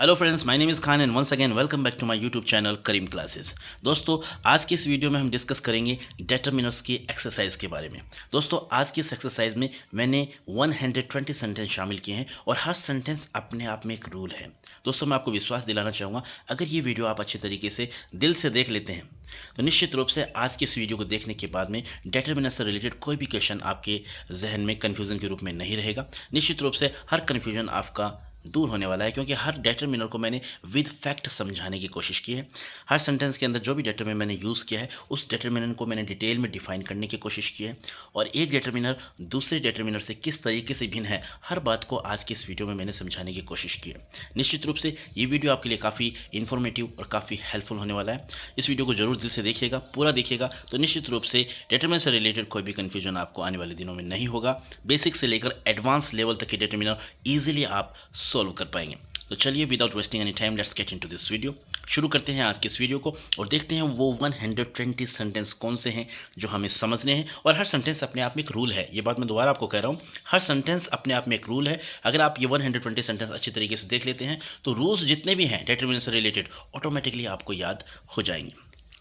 Hello friends, my name is Khan and once again welcome back to my YouTube channel Karim classes. दोस्तों, आज की इस video में हम डिस्कस करेंगे डिटरमिनर्स की एक्सरसाइज के बारे में। दोस्तों, आज की इस एक्सरसाइज में मैंने 120 सेंटेंस शामिल किए हैं और हर सेंटेंस अपने आप में एक रूल है। दोस्तों, मैं आपको विश्वास दिलाना चाहूँगा, अगर ये वीडियो आप अच्छे तरीके से दिल से देख लेते हैं तो निश्चित रूप से आज की इस वीडियो को देखने के बाद में डिटरमिनर से रिलेटेड कोई भी क्वेश्चन आपके जहन में कन्फ्यूजन के रूप में नहीं रहेगा। निश्चित रूप से हर कन्फ्यूजन आपका दूर होने वाला है, क्योंकि हर डिटरमिनर को मैंने विद फैक्ट समझाने की कोशिश की है। हर सेंटेंस के अंदर जो भी डिटरमिनर मैंने यूज़ किया है उस डिटरमिनर को मैंने डिटेल में डिफाइन करने की कोशिश की है, और एक डिटरमिनर दूसरे डिटरमिनर से किस तरीके से भिन्न है, हर बात को आज की इस वीडियो में मैंने समझाने की कोशिश की है। निश्चित रूप से ये वीडियो आपके लिए काफ़ी इन्फॉर्मेटिव और काफ़ी हेल्पफुल होने वाला है। इस वीडियो को जरूर दिल से देखिएगा, पूरा देखिएगा, तो निश्चित रूप से डिटरमिनर से रिलेटेड कोई भी कन्फ्यूजन आपको आने वाले दिनों में नहीं होगा। बेसिक से लेकर एडवांस लेवल तक के डिटरमिनर ईजिली आप सोल्व कर पाएंगे। तो चलिए, without wasting any time, let's get into this video. शुरू करते हैं आज की इस वीडियो को और देखते हैं वो 120 सेंटेंस कौन से हैं जो हमें समझने हैं। और हर सेंटेंस अपने आप में एक रूल है, ये बात मैं दोबारा आपको कह रहा हूँ, हर सेंटेंस अपने आप में एक रूल है। अगर आप ये 120 सेंटेंस अच्छी तरीके से देख लेते हैं तो रूल्स जितने भी हैं डिटरमिनर से रिलेटेड ऑटोमेटिकली आपको याद हो जाएंगे।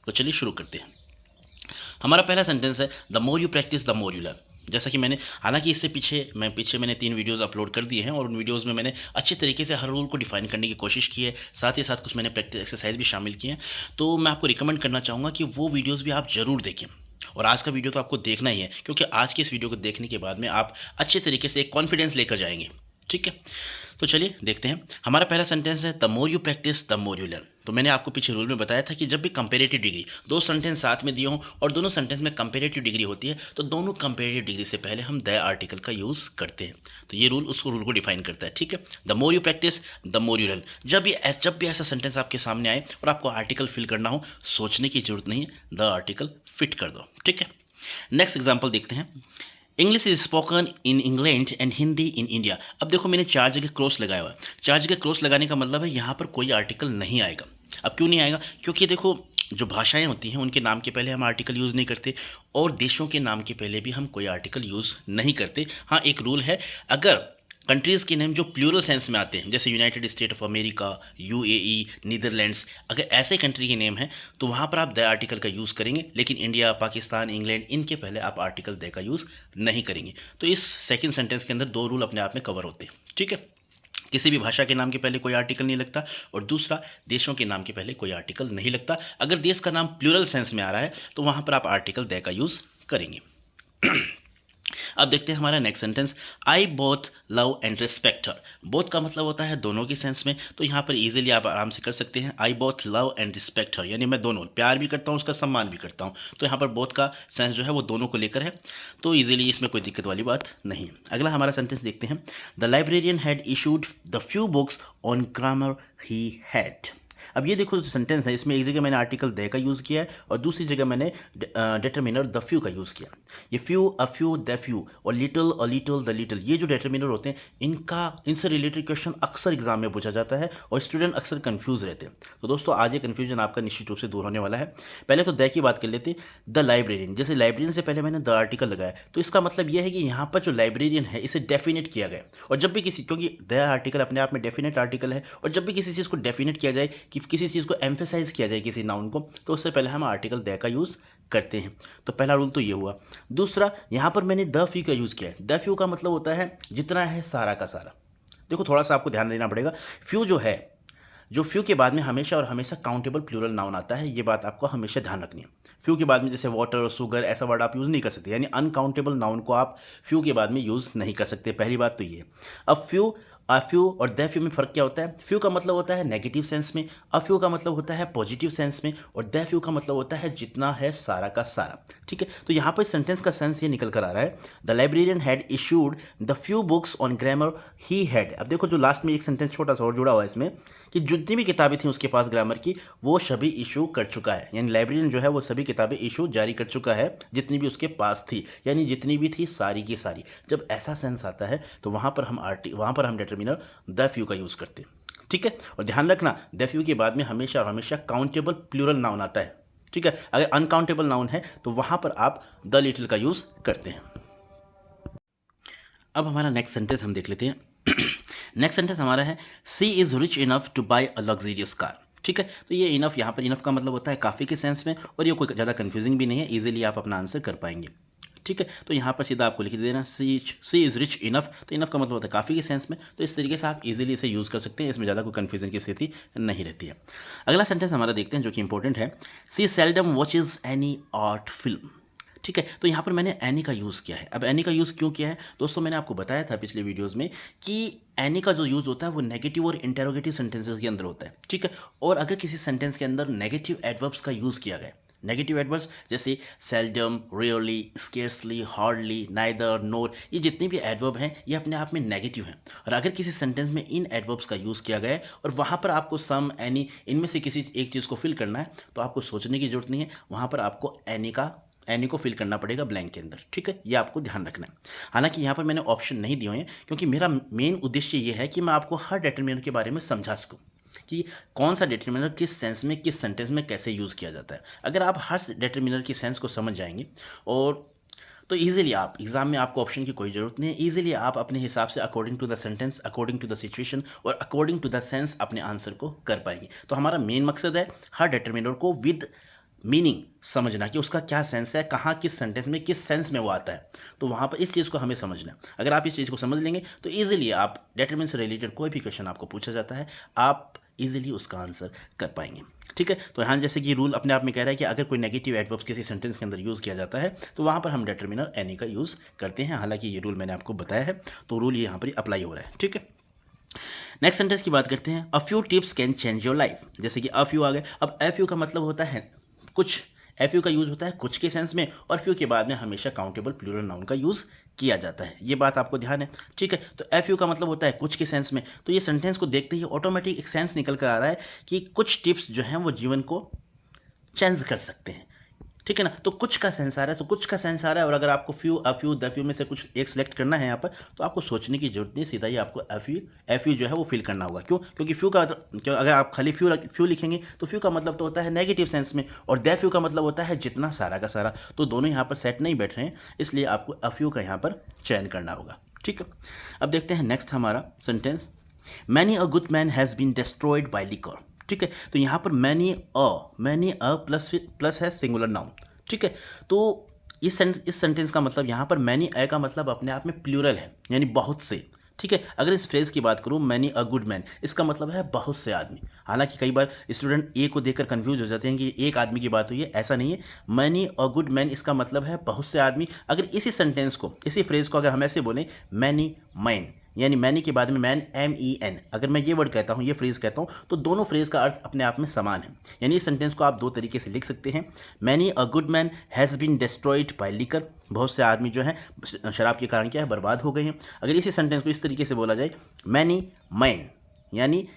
तो चलिए शुरू करते हैं। हमारा पहला सेंटेंस है, the more you practice the more you learn. जैसा कि हालांकि इससे पीछे मैंने 3 वीडियोस अपलोड कर दिए हैं और उन वीडियोस में मैंने अच्छे तरीके से हर रूल को डिफाइन करने की कोशिश की है, साथ ही साथ कुछ मैंने प्रैक्टिस एक्सरसाइज भी शामिल किए हैं। तो मैं आपको रिकमेंड करना चाहूँगा कि वो वीडियोज़ भी आप ज़रूर देखें, और आज का वीडियो तो आपको देखना ही है, क्योंकि आज के इस वीडियो को देखने के बाद में आप अच्छे तरीके से एक कॉन्फिडेंस लेकर जाएंगे। ठीक है, तो चलिए देखते हैं। हमारा पहला सेंटेंस है, the more you practice the more you learn. तो मैंने आपको पीछे रूल में बताया था कि जब भी कंपेरेटिव डिग्री, 2 सेंटेंस साथ में दिए हों और दोनों सेंटेंस में कंपेरेटिव डिग्री होती है, तो दोनों कंपेरेटिव डिग्री से पहले हम द आर्टिकल का यूज़ करते हैं। तो ये रूल रूल को डिफाइन करता है। ठीक है, the more you practice the more you learn. जब भी ऐसा सेंटेंस आपके सामने आए और आपको आर्टिकल फिल करना हो, सोचने की जरूरत नहीं है, द आर्टिकल फिट कर दो। ठीक है, नेक्स्ट एग्जाम्पल देखते हैं। English is spoken in England and Hindi in India. अब देखो, मैंने 4 जगह क्रॉस लगाया हुआ है। 4 जगह क्रॉस लगाने का मतलब है यहाँ पर कोई आर्टिकल नहीं आएगा। अब क्यों नहीं आएगा? क्योंकि देखो, जो भाषाएं होती हैं उनके नाम के पहले हम आर्टिकल यूज़ नहीं करते, और देशों के नाम के पहले भी हम कोई आर्टिकल यूज़ नहीं करते। हाँ, एक रूल है, अगर कंट्रीज़ के नेम जो प्लूरल सेंस में आते हैं, जैसे United state of America, UAE, Netherlands, अगर ऐसे कंट्री के नेम हैं तो वहाँ पर आप द आर्टिकल का यूज़ करेंगे, लेकिन इंडिया, पाकिस्तान, इंग्लैंड, इनके पहले आप आर्टिकल द का यूज़ नहीं करेंगे। तो इस सेकंड सेंटेंस के अंदर 2 रूल अपने आप में कवर होते हैं। ठीक है, किसी भी भाषा के नाम के पहले कोई आर्टिकल नहीं लगता, और दूसरा, देशों के नाम के पहले कोई आर्टिकल नहीं लगता। अगर देश का नाम प्लूरल सेंस में आ रहा है तो वहाँ पर आप आर्टिकल द का यूज़ करेंगे। अब देखते हैं हमारा next sentence, I both love and respect her. Both का मतलब होता है दोनों के सेंस में, तो यहाँ पर इजीली आप आराम से कर सकते हैं, I both love and respect her, यानी मैं दोनों प्यार भी करता हूँ, उसका सम्मान भी करता हूँ। तो यहाँ पर बोथ का सेंस जो है वो दोनों को लेकर है, तो इजीली इसमें कोई दिक्कत वाली बात नहीं है। अगला हमारा सेंटेंस देखते हैं, the librarian had issued the few books on grammar he had. अब ये देखो, जो सेंटेंस है इसमें एक जगह मैंने आर्टिकल द का यूज़ किया है और दूसरी जगह मैंने डिटरमिनर द फ्यू का यूज़ किया। ये few, a few, the few और little, a little, the little, ये जो डिटरमिनर होते हैं इनसे रिलेटेड क्वेश्चन अक्सर एग्जाम में पूछा जाता है और स्टूडेंट अक्सर कंफ्यूज रहते हैं। तो दोस्तों, आज ये कन्फ्यूजन आपका निश्चित रूप से दूर होने वाला है। पहले तो द की बात कर लेते हैं। द लाइब्रेरियन, जैसे लाइब्रेरियन से पहले मैंने द आर्टिकल लगाया, तो इसका मतलब यह है कि यहाँ पर जो लाइब्रेरियन है इसे डेफिनेट किया गया, और जब भी क्योंकि द आर्टिकल अपने आप में डेफिनेट आर्टिकल है, और जब भी किसी चीज़ को डेफिनेट किया जाए, कि किसी चीज़ को एम्फेसाइज किया जाए किसी नाउन को, तो उससे पहले हम आर्टिकल द का यूज़ करते हैं। तो पहला रूल तो ये हुआ। दूसरा, यहाँ पर मैंने द फ्यू का यूज़ किया है। द फ्यू का मतलब होता है जितना है सारा का सारा। देखो, थोड़ा सा आपको ध्यान देना पड़ेगा। फ्यू जो फ्यू के बाद में हमेशा और हमेशा काउंटेबल प्लूरल नाउन आता है, ये बात आपको हमेशा ध्यान रखनी है। फ्यू के बाद में जैसे वाटर, शुगर, ऐसा वर्ड आप यूज़ नहीं कर सकते, यानी अनकाउंटेबल नाउन को आप फ्यू के बाद में यूज़ नहीं कर सकते। पहली बात तो ये। अब फ्यू और द फ्यू में फ़र्क क्या होता है? फ्यू का मतलब होता है नेगेटिव सेंस में, अ फ्यू का मतलब होता है पॉजिटिव सेंस में, और द फ्यू का मतलब होता है जितना है सारा का सारा। ठीक है, तो यहाँ पर सेंटेंस का सेंस ये निकल कर आ रहा है, the librarian had issued the few books on grammar he had. अब देखो, जो लास्ट में एक सेंटेंस छोटा सा और जुड़ा हुआ है इसमें, कि जितनी भी किताबें थी उसके पास ग्रामर की, वो सभी इशू कर चुका है, यानी लाइब्रेरियन जो है वो सभी किताबें इशू जारी कर चुका है, जितनी भी उसके पास थी, यानी जितनी भी थी सारी की सारी। जब ऐसा सेंस आता है तो वहाँ पर हम डिटरमिनर द फ्यू का यूज़ करते हैं। ठीक है, और ध्यान रखना, द फ्यू के बाद में हमेशा और हमेशा काउंटेबल प्लूरल नाउन आता है। ठीक है, अगर अनकाउंटेबल नाउन है तो वहाँ पर आप द लिटिल का यूज़ करते हैं। अब हमारा नेक्स्ट सेंटेंस हम देख लेते हैं। नेक्स्ट सेंटेंस हमारा है she is rich enough to buy a luxurious car. ठीक है, तो ये इनफ, यहाँ पर इनफ का मतलब होता है काफ़ी के सेंस में, और ये कोई ज़्यादा कन्फ्यूजिंग भी नहीं है, इजीली आप अपना आंसर कर पाएंगे। ठीक है, तो यहाँ पर सीधा आपको लिख देना सी इज़ रिच इनफ, तो इनफ का मतलब होता है काफ़ी के सेंस में, तो इस तरीके से आप इजीली इसे यूज़ कर सकते हैं, इसमें ज़्यादा कोई कन्फ्यूजन की स्थिति नहीं रहती है। अगला सेंटेंस हमारा देखते हैं जो कि इंपॉर्टेंट है, she seldom watches any art film. ठीक है, तो यहाँ पर मैंने एनी का यूज़ किया है। अब एनी का यूज़ क्यों किया है दोस्तों, मैंने आपको बताया था पिछले वीडियोस में कि एनी का जो यूज़ होता है वो नेगेटिव और इंटेरोगेटिव सेंटेंसेस के अंदर होता है। ठीक है, और अगर किसी सेंटेंस के अंदर नेगेटिव एडवर्ब्स का यूज़ किया गया, नेगेटिव एडवर्ब्स जैसे seldom, rarely, scarcely, hardly, neither, nor, ये जितने भी एडवर्ब हैं ये अपने आप में नेगेटिव हैं, और अगर किसी सेंटेंस में इन एडवर्ब्स का यूज़ किया गया है और वहाँ पर आपको सम, एनी, इनमें से किसी एक चीज़ को फिल करना है, तो आपको सोचने की जरूरत नहीं है, वहाँ पर आपको एनी को फिल करना पड़ेगा ब्लैंक के अंदर। ठीक है, ये आपको ध्यान रखना है। हालांकि यहाँ पर मैंने ऑप्शन नहीं दिए हैं क्योंकि मेरा मेन उद्देश्य ये है कि मैं आपको हर डिटरमिनर के बारे में समझा सकूँ कि कौन सा डिटरमिनर किस सेंस में, किस सेंटेंस में कैसे यूज़ किया जाता है। अगर आप हर डिटरमिनर की सेंस को समझ जाएंगे और तो ईजिली आप एग्जाम में, आपको ऑप्शन की कोई ज़रूरत नहीं है, ईजिली आप अपने हिसाब से according to the sentence, according to the situation और अकॉर्डिंग टू द सेंस अपने आंसर को कर पाएंगे। तो हमारा मेन मकसद है हर डिटरमिनर को विद मीनिंग समझना कि उसका क्या सेंस है, कहाँ किस सेंटेंस में किस सेंस में वो आता है, तो वहाँ पर इस चीज़ को हमें समझना है। अगर आप इस चीज़ को समझ लेंगे तो ईजिली आप डिटरमिनर से रिलेटेड कोई भी क्वेश्चन आपको पूछा जाता है, आप इजीली उसका आंसर कर पाएंगे। ठीक है, तो यहाँ जैसे कि रूल अपने आप में कह रहा है कि अगर कोई नेगेटिव एडवर्ब्स किसी सेंटेंस के अंदर यूज़ किया जाता है तो वहाँ पर हम डिटरमिनर एनी का यूज़ करते हैं। हालांकि ये रूल मैंने आपको बताया है, तो रूल यहाँ पर अप्लाई हो रहा है। ठीक है, नेक्स्ट सेंटेंस की बात करते हैं, a few tips can change your life. जैसे कि अ फ्यू आ गए, अब ए फ्यू का मतलब होता है कुछ, एफ यू का यूज़ होता है कुछ के सेंस में, और फ्यू के बाद में हमेशा काउंटेबल प्लूरल नाउन का यूज़ किया जाता है, ये बात आपको ध्यान है। ठीक है, तो एफ यू का मतलब होता है कुछ के सेंस में, तो ये सेंटेंस को देखते ही ऑटोमेटिक एक सेंस निकल कर आ रहा है कि कुछ टिप्स जो हैं वो जीवन को चेंज कर सकते हैं। ठीक है ना, तो कुछ का सेंस आ रहा है, तो कुछ का सेंस आ रहा है, और अगर आपको few, a few, the few में से कुछ एक सिलेक्ट करना है यहाँ पर, तो आपको सोचने की जरूरत नहीं, सीधा ही आपको एफ यू जो है वो फिल करना होगा। क्यों? क्योंकि फ्यू का, अगर आप खाली फ्यू लिखेंगे तो फ्यू का मतलब तो होता है नेगेटिव सेंस में, और द फ्यू का मतलब होता है जितना सारा का सारा, तो दोनों यहाँ पर सेट नहीं बैठ रहे हैं, इसलिए आपको अ फ्यू का यहाँ पर चयन करना होगा। ठीक है, अब देखते हैं नेक्स्ट हमारा sentence, many a good man has been destroyed by liquor. ठीक है, तो यहाँ पर मैनी अ प्लस है सिंगुलर नाउन। ठीक है, तो इस सेंटेंस का मतलब यहाँ पर मैनी ए का मतलब अपने आप में प्लूरल है, यानी बहुत से। ठीक है, अगर इस फ्रेज़ की बात करूँ, मैनी अ गुड मैन, इसका मतलब है बहुत से आदमी। हालांकि कई बार स्टूडेंट ए को देखकर कंफ्यूज हो जाते हैं कि एक आदमी की बात हुई है, ऐसा नहीं है। मैनी अ गुड मैन इसका मतलब है बहुत से आदमी। अगर इसी सेंटेंस को, इसी फ्रेज़ को अगर हम ऐसे बोलें, मैनी मैन, यानी मैनी के बाद में मैन, MEN, अगर मैं ये वर्ड कहता हूँ, ये फ्रेज़ कहता हूँ, तो दोनों फ्रेज़ का अर्थ अपने आप में समान है। यानी इस सेंटेंस को आप दो तरीके से लिख सकते हैं, many a good man has been destroyed by liquor, बहुत से आदमी जो हैं शराब के कारण क्या है, बर्बाद हो गए हैं। अगर इसी सेंटेंस को इस तरीके से बोला जाए, मैनी मैन, यानी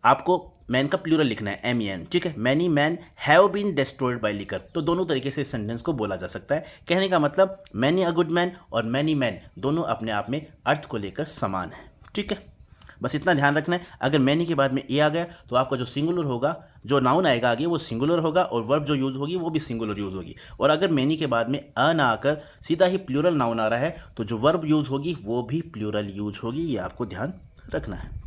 आपको मैन का प्लूरल लिखना है, MEN। ठीक है, many men have been destroyed by liquor, तो दोनों तरीके से इस सेंटेंस को बोला जा सकता है। कहने का मतलब मैनी अ गुड मैन और मैनी मैन दोनों अपने आप में अर्थ को लेकर समान है। ठीक है, बस इतना ध्यान रखना है, अगर मैनी के बाद में ए आ गया तो आपका जो सिंगुलर होगा, जो नाउन आएगा आगे वो सिंगुलर होगा, और वर्ब जो यूज़ होगी वो भी सिंगुलर यूज़ होगी। और अगर मैनी के बाद में अ ना आकर सीधा ही प्लूरल नाउन आ रहा है, तो जो वर्ब यूज़ होगी वो भी प्लूरल यूज़ होगी, ये आपको ध्यान रखना है।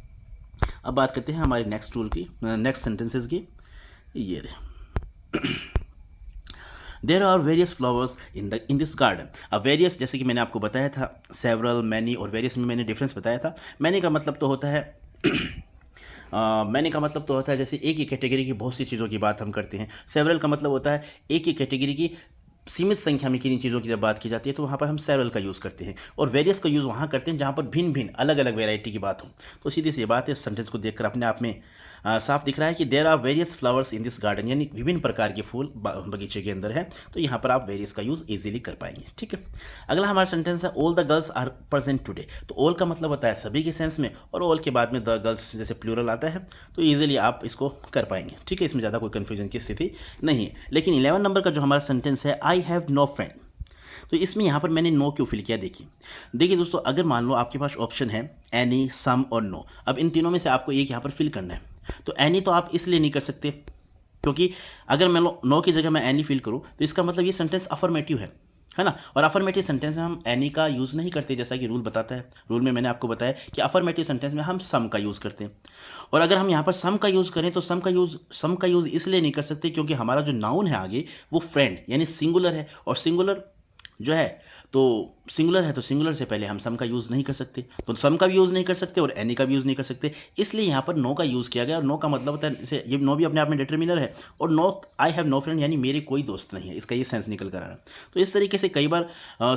अब बात करते हैं हमारे नेक्स्ट रूल की, नेक्स्ट सेंटेंसेस की। ये there are various flowers in this garden. अब वेरियस, जैसे कि मैंने आपको बताया था, सेवरल, मैनी और वेरियस में मैंने डिफरेंस बताया था। मैनी का मतलब तो होता है मैनी का मतलब तो होता है जैसे एक ही कैटेगरी की बहुत सी चीज़ों की बात हम करते हैं। सेवरल का मतलब होता है एक ही कैटेगरी की सीमित संख्या में किन्हीं चीज़ों की जब बात की जाती है तो वहाँ पर हम सेवरल का यूज़ करते हैं, और वेरियस का यूज़ वहाँ करते हैं जहाँ पर भिन्न भिन्न अलग अलग वैरायटी की बात हो। तो सीधी सी बात है, इस सेंटेंस को देखकर अपने आप में साफ दिख रहा है कि there are various flowers in this garden, यानी विभिन्न प्रकार के फूल बगीचे के अंदर है, तो यहाँ पर आप वेरियस का यूज़ इजीली कर पाएंगे। ठीक है, अगला हमारा सेंटेंस है, all the girls are present today. तो ऑल का मतलब होता है सभी के सेंस में, और ऑल के बाद में द गर्ल्स जैसे प्लूरल आता है, तो ईजिली आप इसको कर पाएंगे। ठीक है, इसमें ज़्यादा कोई कन्फ्यूजन की स्थिति नहीं है। लेकिन 11 नंबर का जो हमारा सेंटेंस है, आई हैव नो फ्रेंड, तो इसमें यहाँ पर मैंने नो क्यों फिल किया, देखिए दोस्तों, अगर मान लो आपके पास ऑप्शन है एनी, सम और नो, अब इन तीनों में से आपको एक यहाँ पर फिल करना है। तो एनी तो आप इसलिए नहीं कर सकते क्योंकि अगर मैं नो की जगह मैं एनी फिल करूँ तो इसका मतलब ये सेंटेंस अफर्मेटिव है। है ना। और अफर्मेटिव सेंटेंस में हम एनी का यूज़ नहीं करते, जैसा कि रूल बताता है। रूल में मैंने आपको बताया कि अफर्मेटिव सेंटेंस में हम सम का यूज़ करते हैं। और अगर हम यहाँ पर सम का यूज़ करें तो सम का यूज़ इसलिए नहीं कर सकते क्योंकि हमारा जो नाउन है आगे वो फ्रेंड यानी सिंगुलर है, और सिंगुलर जो है तो सिंगुलर है, तो सिंगुलर से पहले हम सम का यूज़ नहीं कर सकते, तो सम का भी यूज़ नहीं कर सकते और एनी का भी यूज़ नहीं कर सकते। इसलिए यहाँ पर नो का यूज़ किया गया, और नो का मतलब होता है, जैसे ये नो भी अपने आप में डिटरमिनर है, और no I have no friend यानी मेरे कोई दोस्त नहीं है, इसका ये सेंस निकल कर आ रहा है। तो इस तरीके से कई बार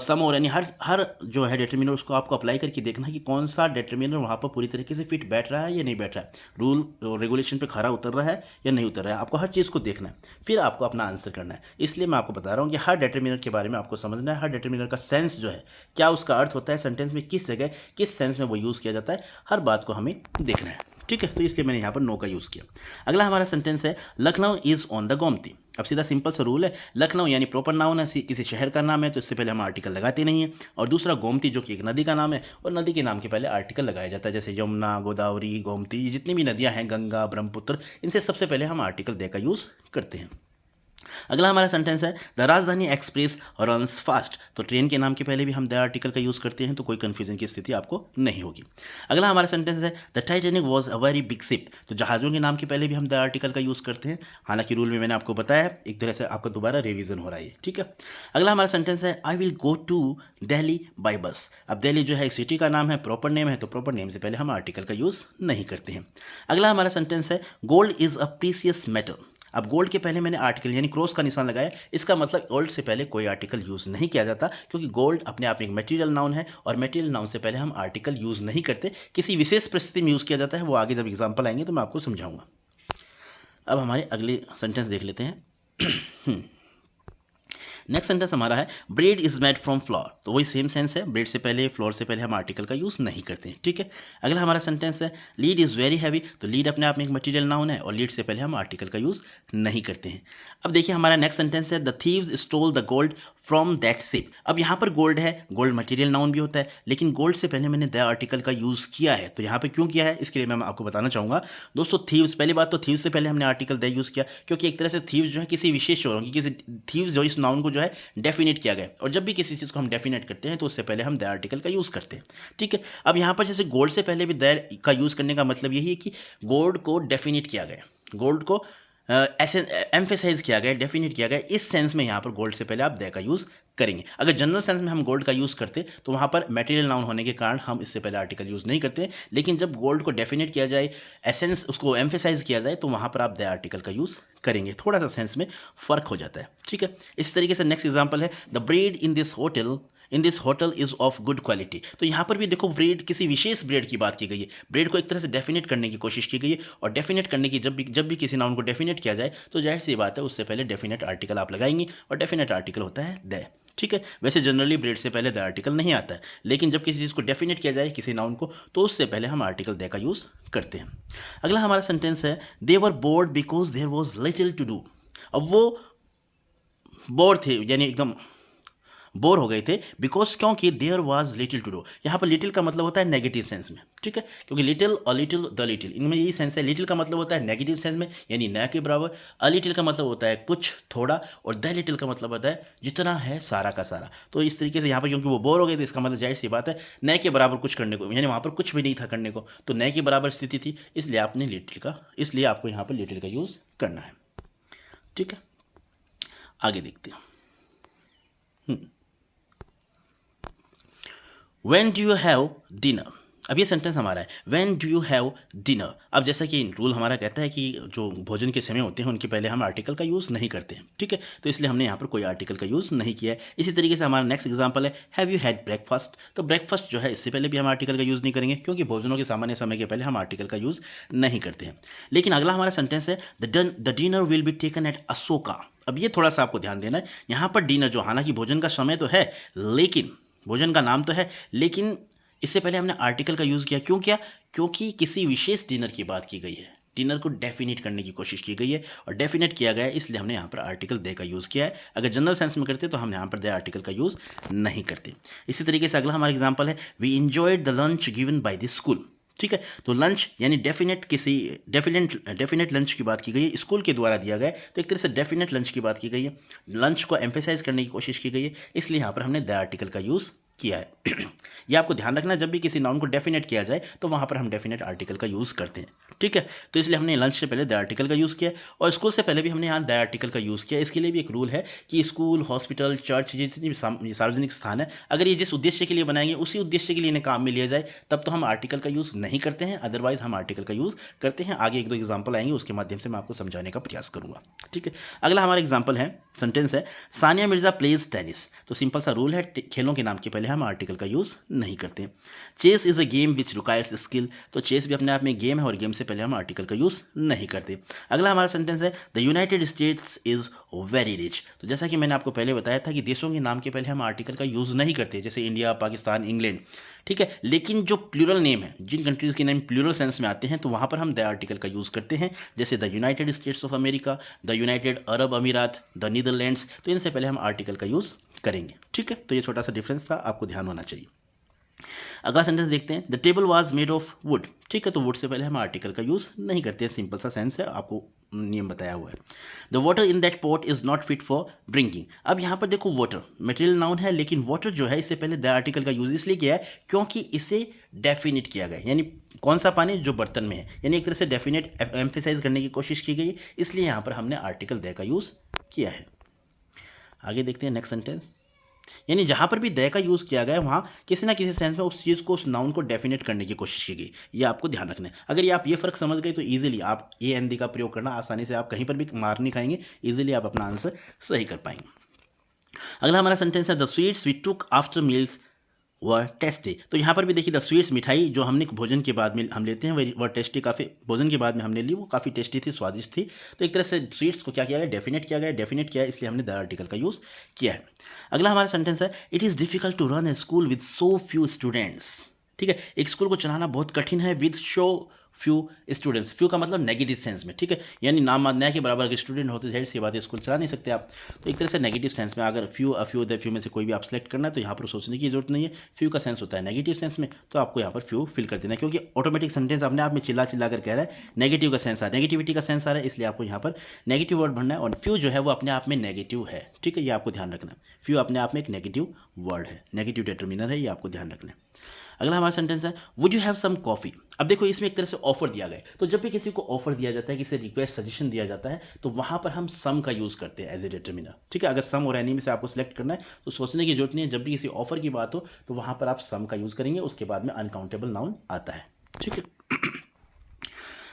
सम और एनी हर जो है डिटरमिनर उसको आपको अप्लाई करके देखना है कि कौन सा डिटरमिनर वहाँ पर पूरी तरीके से फिट बैठ रहा है या नहीं बैठ रहा है, रूल और रेगुलेशन पर खरा उतर रहा है या नहीं उतर रहा है। आपको हर चीज़ को देखना है, फिर आपको अपना आंसर करना है। इसलिए मैं आपको बता रहा हूँ कि हर डिटरमिनर के बारे में आपको समझना है, हर डिटरमिनर का सेंस जो है, क्या उसका अर्थ होता है सेंटेंस में, किस जगह किस सेंस में वो यूज़ किया जाता है, हर बात को हमें देखना है। ठीक है, तो इसलिए मैंने यहाँ पर नो का यूज़ किया। अगला हमारा सेंटेंस है Lucknow is on the Gomti. अब सीधा सिंपल सा रूल है, लखनऊ यानी प्रॉपर नाउन है, किसी शहर का नाम है, तो इससे पहले हम आर्टिकल लगाते नहीं हैं। और दूसरा गोमती जो कि एक नदी का नाम है, और नदी के नाम के पहले आर्टिकल लगाया जाता है, जैसे यमुना, गोदावरी, गोमती, जितनी भी नदियाँ हैं, गंगा, ब्रह्मपुत्र, इनसे सबसे पहले हम आर्टिकल दे का यूज़ करते हैं। अगला हमारा सेंटेंस है द राजधानी एक्सप्रेस रन्स फास्ट। तो ट्रेन के नाम के पहले भी हम द आर्टिकल का यूज़ करते हैं, तो कोई कन्फ्यूजन की स्थिति आपको नहीं होगी। अगला हमारा सेंटेंस है the Titanic was a very big ship. तो जहाज़ों के नाम के पहले भी हम द आर्टिकल का यूज़ करते हैं, हालांकि रूल में मैंने आपको बताया, एक तरह से आपका दोबारा रिवीजन हो रहा है, ठीक है। अगला हमारा सेंटेंस है I will go to Delhi by bus. अब दिल्ली जो है एक सिटी का नाम है, प्रॉपर नेम है, तो प्रॉपर नेम से पहले हम आर्टिकल का यूज़ नहीं करते हैं। अगला हमारा सेंटेंस है gold is a precious metal. अब गोल्ड के पहले मैंने आर्टिकल यानी क्रॉस का निशान लगाया, इसका मतलब गोल्ड से पहले कोई आर्टिकल यूज़ नहीं किया जाता, क्योंकि गोल्ड अपने आप में एक मटेरियल नाउन है, और मटेरियल नाउन से पहले हम आर्टिकल यूज़ नहीं करते, किसी विशेष परिस्थिति में यूज़ किया जाता है, वो आगे जब एग्जाम्पल आएंगे तो मैं आपको समझाऊंगा। अब हमारे अगले सेंटेंस देख लेते हैं। नेक्स्ट सेंटेंस हमारा है bread is made from floor. तो वही सेम सेंस है, ब्रेड से पहले, फ्लोर से पहले हम आर्टिकल का यूज़ नहीं करते हैं, ठीक है। अगला हमारा सेंटेंस है लीड इज़ वेरी हैवी। तो लीड अपने आप में एक मटेरियल नाउन है, और लीड से पहले हम आर्टिकल का यूज़ नहीं करते हैं। अब देखिए हमारा नेक्स्ट सेंटेंस है the thieves stole the gold from that ship. अब यहाँ पर गोल्ड है, गोल्ड मटेरियल नाउन भी होता है, लेकिन गोल्ड से पहले मैंने द आर्टिकल का यूज़ किया है, तो यहाँ पर क्यों किया है इसके लिए मैं आपको बताना चाहूँगा। दोस्तों थीव्स, पहली बात तो थीव्स से पहले हमने आर्टिकल द यूज़ किया, क्योंकि एक तरह से थीव्स जो है किसी विशेष चोरों की, किसी थीव्स जो इस नाउन को जो है डेफिनेट किया गया, और जब भी किसी चीज़ को हम डेफिनेट करते हैं तो उससे पहले हम द आर्टिकल का यूज़ करते हैं, ठीक है। अब यहाँ पर जैसे गोल्ड से पहले भी द का यूज़ करने का मतलब यही है कि गोल्ड को डेफिनेट किया गया, गोल्ड को ऐसे एम्फेसाइज किया गया, डेफिनेट किया गया, इस सेंस में यहाँ पर गोल्ड से पहले आप द का यूज़ करेंगे। अगर जनरल सेंस में हम गोल्ड का यूज़ करते तो वहाँ पर मटेरियल नाउन होने के कारण हम इससे पहले आर्टिकल यूज़ नहीं करते, लेकिन जब गोल्ड को डेफिनेट किया जाए, एसेंस उसको एम्फेसाइज किया जाए, तो वहाँ पर आप द आर्टिकल का यूज़ करेंगे, थोड़ा सा सेंस में फ़र्क हो जाता है, ठीक है। इस तरीके से नेक्स्ट एग्जाम्पल है the bread in this hotel is of good quality. तो यहाँ पर भी देखो ब्रेड, किसी विशेष ब्रेड की बात की गई है, ब्रेड को एक तरह से डेफिनेट करने की कोशिश की गई है, और डेफिनेट करने की जब भी किसी नाउन को डेफिनेट किया जाए तो जाहिर सी बात है उससे पहले डेफिनेट आर्टिकल आप लगाएंगे, और डेफिनेट आर्टिकल होता है द, ठीक है। वैसे जनरली ब्रेड से पहले द आर्टिकल नहीं आता है, लेकिन जब किसी चीज़ को डेफिनेट किया जाए, किसी नाउन को, तो उससे पहले हम आर्टिकल द का यूज़ करते हैं। अगला हमारा सेंटेंस है they were bored because there was little to do. अब वो बोर थे, यानी एकदम बोर हो गए थे, बिकॉज क्योंकि there was little to do. यहाँ पर लिटिल का मतलब होता है नेगेटिव सेंस में, ठीक है, क्योंकि little, a little, the little, इनमें यही सेंस है। लिटिल का मतलब होता है नेगेटिव सेंस में, यानी न के बराबर। अ लिटिल का मतलब होता है कुछ, थोड़ा, और द लिटिल का मतलब होता है जितना है सारा का सारा। तो इस तरीके से यहाँ पर क्योंकि वो बोर हो गए थे, इसका मतलब जाहिर सी बात है न के बराबर कुछ करने को, यानी वहाँ पर कुछ भी नहीं था करने को, तो न के बराबर स्थिति थी, इसलिए आपने लिटिल का, इसलिए आपको यहाँ पर लिटिल का यूज़ करना है, ठीक है। आगे देखते हैं। When do you have dinner? अब ये सेंटेंस हमारा है When do you have dinner? अब जैसा कि रूल हमारा कहता है कि जो भोजन के समय होते हैं उनके पहले हम आर्टिकल का यूज़ नहीं करते हैं, ठीक है, तो इसलिए हमने यहाँ पर कोई आर्टिकल का यूज़ नहीं किया है। इसी तरीके से हमारा नेक्स्ट एग्जांपल है हैव यू हैड ब्रेकफास्ट। तो ब्रेकफास्ट जो है इससे पहले भी हम आर्टिकल का यूज़ नहीं करेंगे, क्योंकि भोजनों के सामान्य समय के पहले हम आर्टिकल का यूज़ नहीं करते हैं। लेकिन अगला हमारा सेंटेंस है the dinner will be taken at Ashoka. अब ये थोड़ा सा आपको ध्यान देना है, यहाँ पर डिनर जो, हालांकि भोजन का समय तो है, लेकिन भोजन का नाम तो है, लेकिन इससे पहले हमने आर्टिकल का यूज़ किया। क्यों किया? क्योंकि किसी विशेष डिनर की बात की गई है, डिनर को डेफिनेट करने की कोशिश की गई है, और डेफिनेट किया गया है, इसलिए हमने यहाँ पर आर्टिकल दे का यूज़ किया है। अगर जनरल सेंस में करते तो हम यहाँ पर दे आर्टिकल का यूज़ नहीं करते। इसी तरीके से अगला हमारा एग्जाम्पल है we enjoyed the lunch given by the school. ठीक है। तो लंच यानी डेफिनेट लंच की बात की गई है, स्कूल के द्वारा दिया गया है, तो एक तरह से डेफिनेट लंच की बात की गई है, लंच को एम्फेसाइज करने की कोशिश की गई है, इसलिए यहाँ पर हमने द आर्टिकल का यूज़ किया है। ये आपको ध्यान रखना, जब भी किसी नाउन को डेफिनेट किया जाए तो वहाँ पर हम डेफिनेट आर्टिकल का यूज़ करते हैं। ठीक है, तो इसलिए हमने लंच से पहले द आर्टिकल का यूज़ किया और स्कूल से पहले भी हमने यहाँ द आर्टिकल का यूज़ किया। इसके लिए भी एक रूल है कि स्कूल, हॉस्पिटल, चर्च, जितनी भी सार्वजनिक स्थान है, अगर ये जिस उद्देश्य के लिए बनाएंगे उसी उद्देश्य के लिए इन्हें काम में लिया जाए तब तो हम आर्टिकल का यूज़ नहीं करते हैं, अदरवाइज हम आर्टिकल का यूज़ करते हैं। आगे एक दो एग्जाम्पल आएंगे, उसके माध्यम से मैं आपको समझाने का प्रयास करूँगा। ठीक है, अगला हमारा एग्जाम्पल है, सेंटेंस है, सानिया मिर्जा प्लेज टेनिस। तो सिंपल सा रूल है, खेलों के नाम के पहले हम आर्टिकल का यूज़ नहीं करते। Chess is a game which requires skill. तो चेस भी अपने आप में गेम है और गेम से पहले हम आर्टिकल का यूज़ नहीं करते। अगला हमारा सेंटेंस है, the United states is very rich. तो जैसा कि मैंने आपको पहले बताया था कि देशों के नाम के पहले हम आर्टिकल का यूज़ नहीं करते, जैसे इंडिया, पाकिस्तान, इंग्लैंड। ठीक है, लेकिन जो प्लूरल नेम है, जिन कंट्रीज़ के नेम प्लूरल सेंस में आते हैं, तो वहाँ पर हम द आर्टिकल का यूज़ करते हैं, जैसे the United states of America, the United Arab अमीरात, द नीदरलैंड्स। तो इनसे पहले हम आर्टिकल का यूज़ करेंगे। ठीक है, तो ये छोटा सा डिफरेंस था, आपको ध्यान होना चाहिए। अगला सेंटेंस देखते हैं, the table was made of would. ठीक है, तो वुड से पहले हम आर्टिकल का यूज़ नहीं करते हैं, सिंपल सा सेंस है, आपको नियम बताया हुआ है। The water in that pot is not fit for drinking. अब यहाँ पर देखो, वाटर मटेरियल नाउन है, लेकिन वाटर जो है इससे पहले द आर्टिकल का यूज़ इसलिए किया है क्योंकि इसे डेफिनेट किया गया है, यानी कौन सा पानी, जो बर्तन में है, यानी एक तरह से डेफिनेट एम्फेसाइज करने की कोशिश की गई है, इसलिए यहाँ पर हमने आर्टिकल द का यूज़ किया है। आगे देखते हैं नेक्स्ट सेंटेंस, यानी जहाँ पर भी द का यूज़ किया गया है वहाँ किसी ना किसी सेंस में उस चीज़ को, उस नाउन को डेफिनेट करने की कोशिश की गई। ये आपको ध्यान रखना है। अगर ये आप ये फ़र्क समझ गए तो इजीली आप ए एन दी का प्रयोग करना आसानी से, आप कहीं पर भी मार नहीं खाएंगे, इजीली आप अपना आंसर सही कर पाएंगे। अगला हमारा सेंटेंस है, the sweets we took after meals were tasty. तो यहाँ पर भी देखिए, द स्वीट्स, मिठाई जो हमने भोजन के बाद में हम लेते हैं, वह टेस्टी, काफ़ी भोजन के बाद में हमने ली, वो काफ़ी टेस्टी थी, स्वादिष्ट थी। तो एक तरह से स्वीट्स को क्या किया गया, डेफिनेट किया गया, डेफिनेट किया है, इसलिए हमने द आर्टिकल का यूज़ किया है। अगला हमारा सेंटेंस है, it is difficult to run a school with so few students. ठीक है, एक स्कूल को चलाना बहुत कठिन है, with so few students. Few का मतलब नेगेटिव सेंस में। ठीक है, यानी नाम न के बराबर अगर स्टूडेंट होते, जाहिर सी बात है स्कूल चला नहीं सकते आप। तो एक तरह से नेगेटिव सेंस में, अगर few, a few, the few में से कोई भी आप सेलेक्ट करना है, तो यहाँ पर सोचने की जरूरत नहीं है। फ्यू का सेंस होता है नेगेटिव सेंस में, तो आपको यहाँ पर फ्यू फिल कर देना है, क्योंकि ऑटोमेटिक सेंटेंस अपने आप में चिल्ला चिल्ला कर कह रहा है, नेगेटिव का सेंस आ रहा है, नेगेटिविटी का सेंस आ रहा है, इसलिए आपको यहाँ पर नेगेटिव वर्ड भरना है। और फ्यू जो है वो अपने आप में नेगेटिव है। ठीक है, ये आपको ध्यान रखना है, फ्यू अपने आप में एक नेगेटिव वर्ड है, नेगेटिव डिटर्मिनर है, ये आपको ध्यान रखना है। अगला हमारा सेंटेंस है, would you have some coffee. अब देखो, इसमें एक तरह से ऑफर दिया गया है, तो जब भी किसी को ऑफर दिया जाता है, किसी रिक्वेस्ट, सजेशन दिया जाता है, तो वहाँ पर हम सम का यूज़ करते हैं एज ए डिटर्मिनर। ठीक है, अगर सम और एनी में से आपको सिलेक्ट करना है तो सोचने की जरूरत नहीं है, जब भी किसी ऑफर की बात हो तो वहाँ पर आप सम का यूज़ करेंगे, उसके बाद में अनकाउंटेबल नाउन आता है। ठीक है,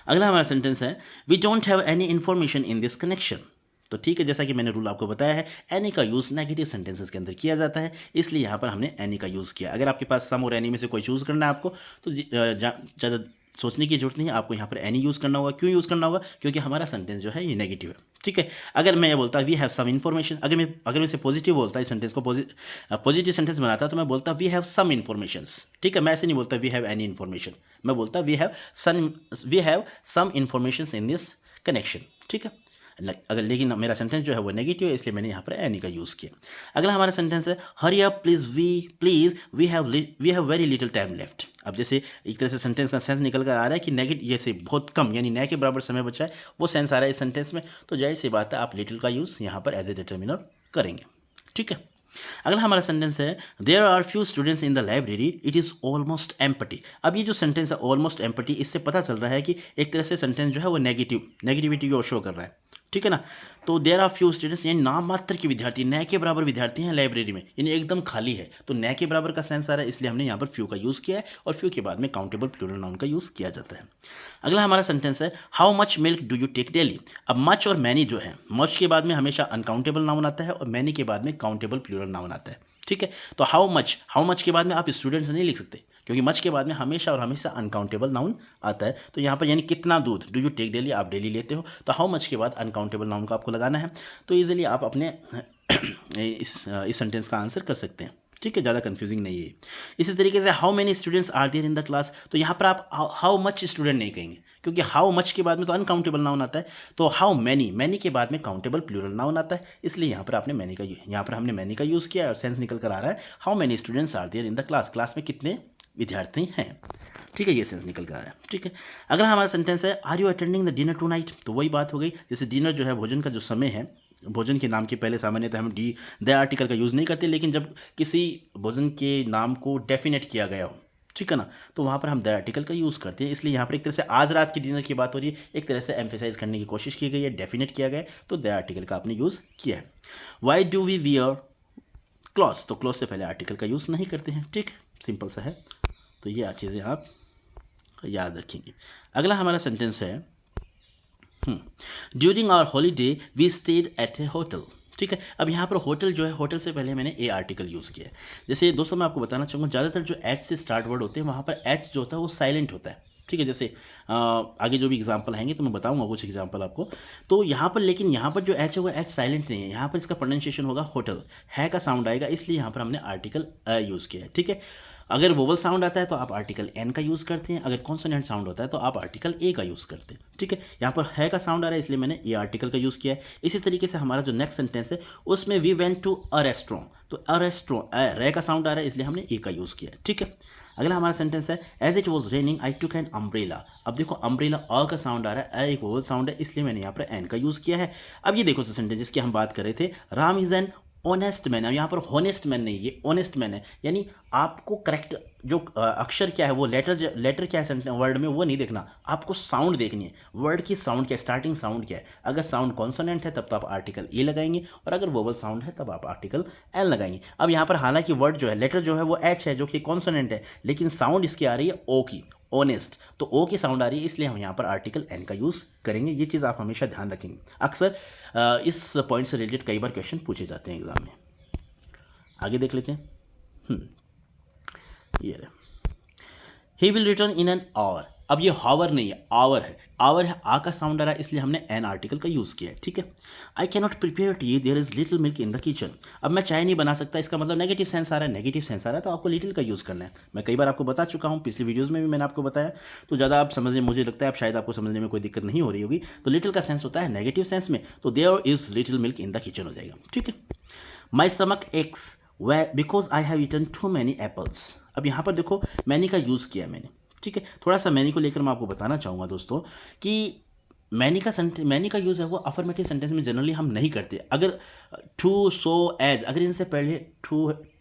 अगला हमारा सेंटेंस है, we don't have any information in this connection. तो ठीक है, जैसा कि मैंने रूल आपको बताया है, एनी का यूज़ नेगेटिव सेंटेंसेस के अंदर किया जाता है, इसलिए यहाँ पर हमने एनी का यूज़ किया। अगर आपके पास सम और एनी में से कोई चूज़ करना है आपको, तो ज़्यादा सोचने की जरूरत नहीं है, आपको यहाँ पर एनी यूज़ करना होगा। क्यों यूज़ करना होगा, क्योंकि हमारा सेंटेंस जो है ये नेगेटिव है। ठीक है, अगर मैं ये बोलता वी हैव सम इन्फॉर्मेशन, अगर मैं इसे पॉजिटिव बोलता, इस सेंटेंस को पॉजिटिव सेंटेंस बनाता, तो मैं बोलता वी हैव सम इन्फॉर्मेशन। ठीक है, मैं ऐसे नहीं बोलता वी हैव एनी इन्फॉर्मेशन, मैं बोलता we have some information in this connection. ठीक है, अगर लेकिन मेरा सेंटेंस जो है वो नेगेटिव है, इसलिए मैंने यहाँ पर एनी का यूज़ किया। अगला हमारा सेंटेंस है, hurry up please, we have very little time left. अब जैसे एक तरह से सेंटेंस का सेंस निकल कर आ रहा है कि नेगेटिव, जैसे बहुत कम, यानी न के बराबर समय बचा है, वो सेंस आ रहा है इस सेंटेंस में, तो जाहिर सी बात है आप लिटिल का यूज़ यहाँ पर एज ए डिटर्मिनर करेंगे। ठीक है, अगला हमारा सेंटेंस है, there are few students in the library, it is almost empty. अब ये जो सेंटेंस है ऑलमोस्ट एम्प्टी, इससे पता चल रहा है कि एक तरह से सेंटेंस जो है वो नेगेटिविटी को शो कर रहा है। ठीक है ना, तो देयर आर फ्यू स्टूडेंट्स, यानी नाम मात्र के विद्यार्थी, न के बराबर विद्यार्थी हैं लाइब्रेरी में, यानी एकदम खाली है, तो न के बराबर का सेंस आ रहा है, इसलिए हमने यहाँ पर फ्यू का यूज़ किया है, और फ्यू के बाद में काउंटेबल प्लूरल नाउन का यूज़ किया जाता है। अगला हमारा सेंटेंस है, how much milk do you take daily. अब मच और मैनी जो है, मच के बाद में हमेशा अनकाउंटेबल नाउन आता है और मैनी के बाद में काउंटेबल प्लूरल नाउन आता है। ठीक है, तो हाउ मच के बाद में आप स्टूडेंट्स नहीं लिख सकते, क्योंकि मच के बाद में हमेशा और हमेशा अनकाउंटेबल नाउन आता है। तो यहाँ पर यानी कितना दूध, डू यू टेक डेली, आप डेली लेते हो, तो हाउ मच के बाद अनकाउंटेबल नाउन का आपको लगाना है। तो ईजिली आप अपने इस सेंटेंस का आंसर कर सकते हैं। ठीक है, ज़्यादा कंफ्यूजिंग नहीं है। इसी तरीके से how many students are there in the class, तो यहाँ पर आप हाउ मच स्टूडेंट नहीं कहेंगे, क्योंकि हाउ मच के बाद में तो अनकाउंटेबल नाउन आता है, तो हाउ मैनी के बाद में काउंटेबल प्लूरल नाउन आता है, इसलिए यहाँ पर हमने मैनी का यूज़ किया है और सेंस निकल कर आ रहा है, how many students are there in the class, class में कितने विद्यार्थी हैं। ठीक है, ये सेंस निकल कर आ रहा है। ठीक है, अगला हमारा सेंटेंस है are you attending the dinner tonight. तो वही बात हो गई, जैसे डिनर जो है भोजन का जो समय है, भोजन के नाम के पहले सामान्यतः हम द आर्टिकल का यूज़ नहीं करते, लेकिन जब किसी भोजन के नाम को डेफिनेट किया गया हो, ठीक है ना, तो वहाँ पर हम द आर्टिकल का यूज़ करते हैं। इसलिए यहाँ पर एक तरह से आज रात की डिनर की बात हो रही है, एक तरह से एम्फेसाइज करने की कोशिश की गई है, डेफिनेट किया गया है, तो द आर्टिकल का आपने यूज़ किया है। Why do we wear cloth, तो क्लॉथ से पहले आर्टिकल का यूज़ नहीं करते हैं। ठीक, सिंपल सा है, तो ये चीज़ें आप याद रखेंगे। अगला हमारा सेंटेंस है during our holiday we stayed at a hotel. ठीक है, अब यहाँ पर होटल जो है, होटल से पहले मैंने ए आर्टिकल यूज़ किया है। जैसे दोस्तों मैं आपको बताना चाहूँगा, ज़्यादातर जो एच से स्टार्ट वर्ड होते हैं वहाँ पर एच जो होता है वो साइलेंट होता है। ठीक है, जैसे आगे जो भी एग्जांपल आएंगे तो मैं बताऊंगा कुछ एग्जांपल आपको। तो यहाँ पर, लेकिन यहाँ पर जो एच है वो एच साइलेंट नहीं है, यहाँ पर इसका प्रोनाउंसिएशन होगा होटल, है का साउंड आएगा, इसलिए यहाँ पर हमने आर्टिकल यूज़ किया है। ठीक है, अगर वोवल साउंड आता है तो आप आर्टिकल एन का यूज़ करते हैं, अगर कॉन्सोनेंट साउंड होता है तो आप आर्टिकल ए का यूज़ करते हैं। ठीक है, यहाँ पर है का साउंड आ रहा है इसलिए मैंने ए आर्टिकल का यूज़ किया है। इसी तरीके से हमारा जो नेक्स्ट सेंटेंस है उसमें we went to a restaurant, तो अ रेस्टोरेंट रे का साउंड आ रहा है इसलिए हमने ए का यूज़ किया है। ठीक है, अगला हमारा सेंटेंस है as it was raining I took an umbrella. अब देखो अम्ब्रेला अ का साउंड आ रहा है, अ एक वोवल साउंड है इसलिए मैंने यहाँ पर एन का यूज़ किया है। अब ये देखो सेंटेंस जिसकी हम बात कर रहे थे, Ram is an honest man. अब यहाँ पर हॉनेस्ट मैन नहीं, ये ऑनेस्ट मैन है, यानी आपको करेक्ट जो अक्षर क्या है वो लेटर क्या है वर्ड में वो नहीं देखना, आपको साउंड देखनी है, वर्ड की साउंड क्या है, स्टार्टिंग साउंड क्या है। अगर साउंड कॉन्सोनेंट है तब तो आप आर्टिकल ए लगाएंगे, और अगर वोवल साउंड है तब आप आर्टिकल एल लगाएंगे। अब यहाँ पर हालांकि वर्ड जो है, लेटर जो है वो एच है जो कि कॉन्सोनेंट है, लेकिन साउंड इसकी आ रही है ओ की, ऑनेस्ट, तो ओ की साउंड आ रही है इसलिए हम यहाँ पर आर्टिकल एन का यूज़ करेंगे। ये चीज़ आप हमेशा ध्यान रखेंगे, अक्सर इस पॉइंट से रिलेटेड कई बार क्वेश्चन पूछे जाते हैं एग्जाम में। आगे देख लेते हैं, ये रहे, he will return in an hour. अब ये हावर नहीं है, आवर है, आवर है, आ का साउंड आ रहा है इसलिए हमने एन आर्टिकल का यूज़ किया है। ठीक है, I can not prepare tea there is little milk in the kitchen. अब मैं चाय नहीं बना सकता, इसका मतलब नेगेटिव सेंस आ रहा है, नेगेटिव सेंस आ रहा है तो आपको लिटिल का यूज़ करना है। मैं कई बार आपको बता चुका हूँ, पिछली वीडियोज़ में भी मैंने आपको बताया, तो ज़्यादा आप समझने, मुझे लगता है आप शायद आपको समझने में कोई दिक्कत नहीं हो रही होगी। तो लिटिल का सेंस होता है नेगेटिव सेंस में, तो there is little milk in the kitchen हो जाएगा। ठीक है, my stomach aches because I have eaten too many apples. अब यहाँ पर देखो मैनी का यूज़ किया है मैंने। ठीक है, थोड़ा सा मैनी को लेकर मैं आपको बताना चाहूँगा दोस्तों कि मैनी का यूज़ है वो अफर्मेटिव सेंटेंस में जनरली हम नहीं करते। अगर टू, सो, एज, अगर इनसे पहले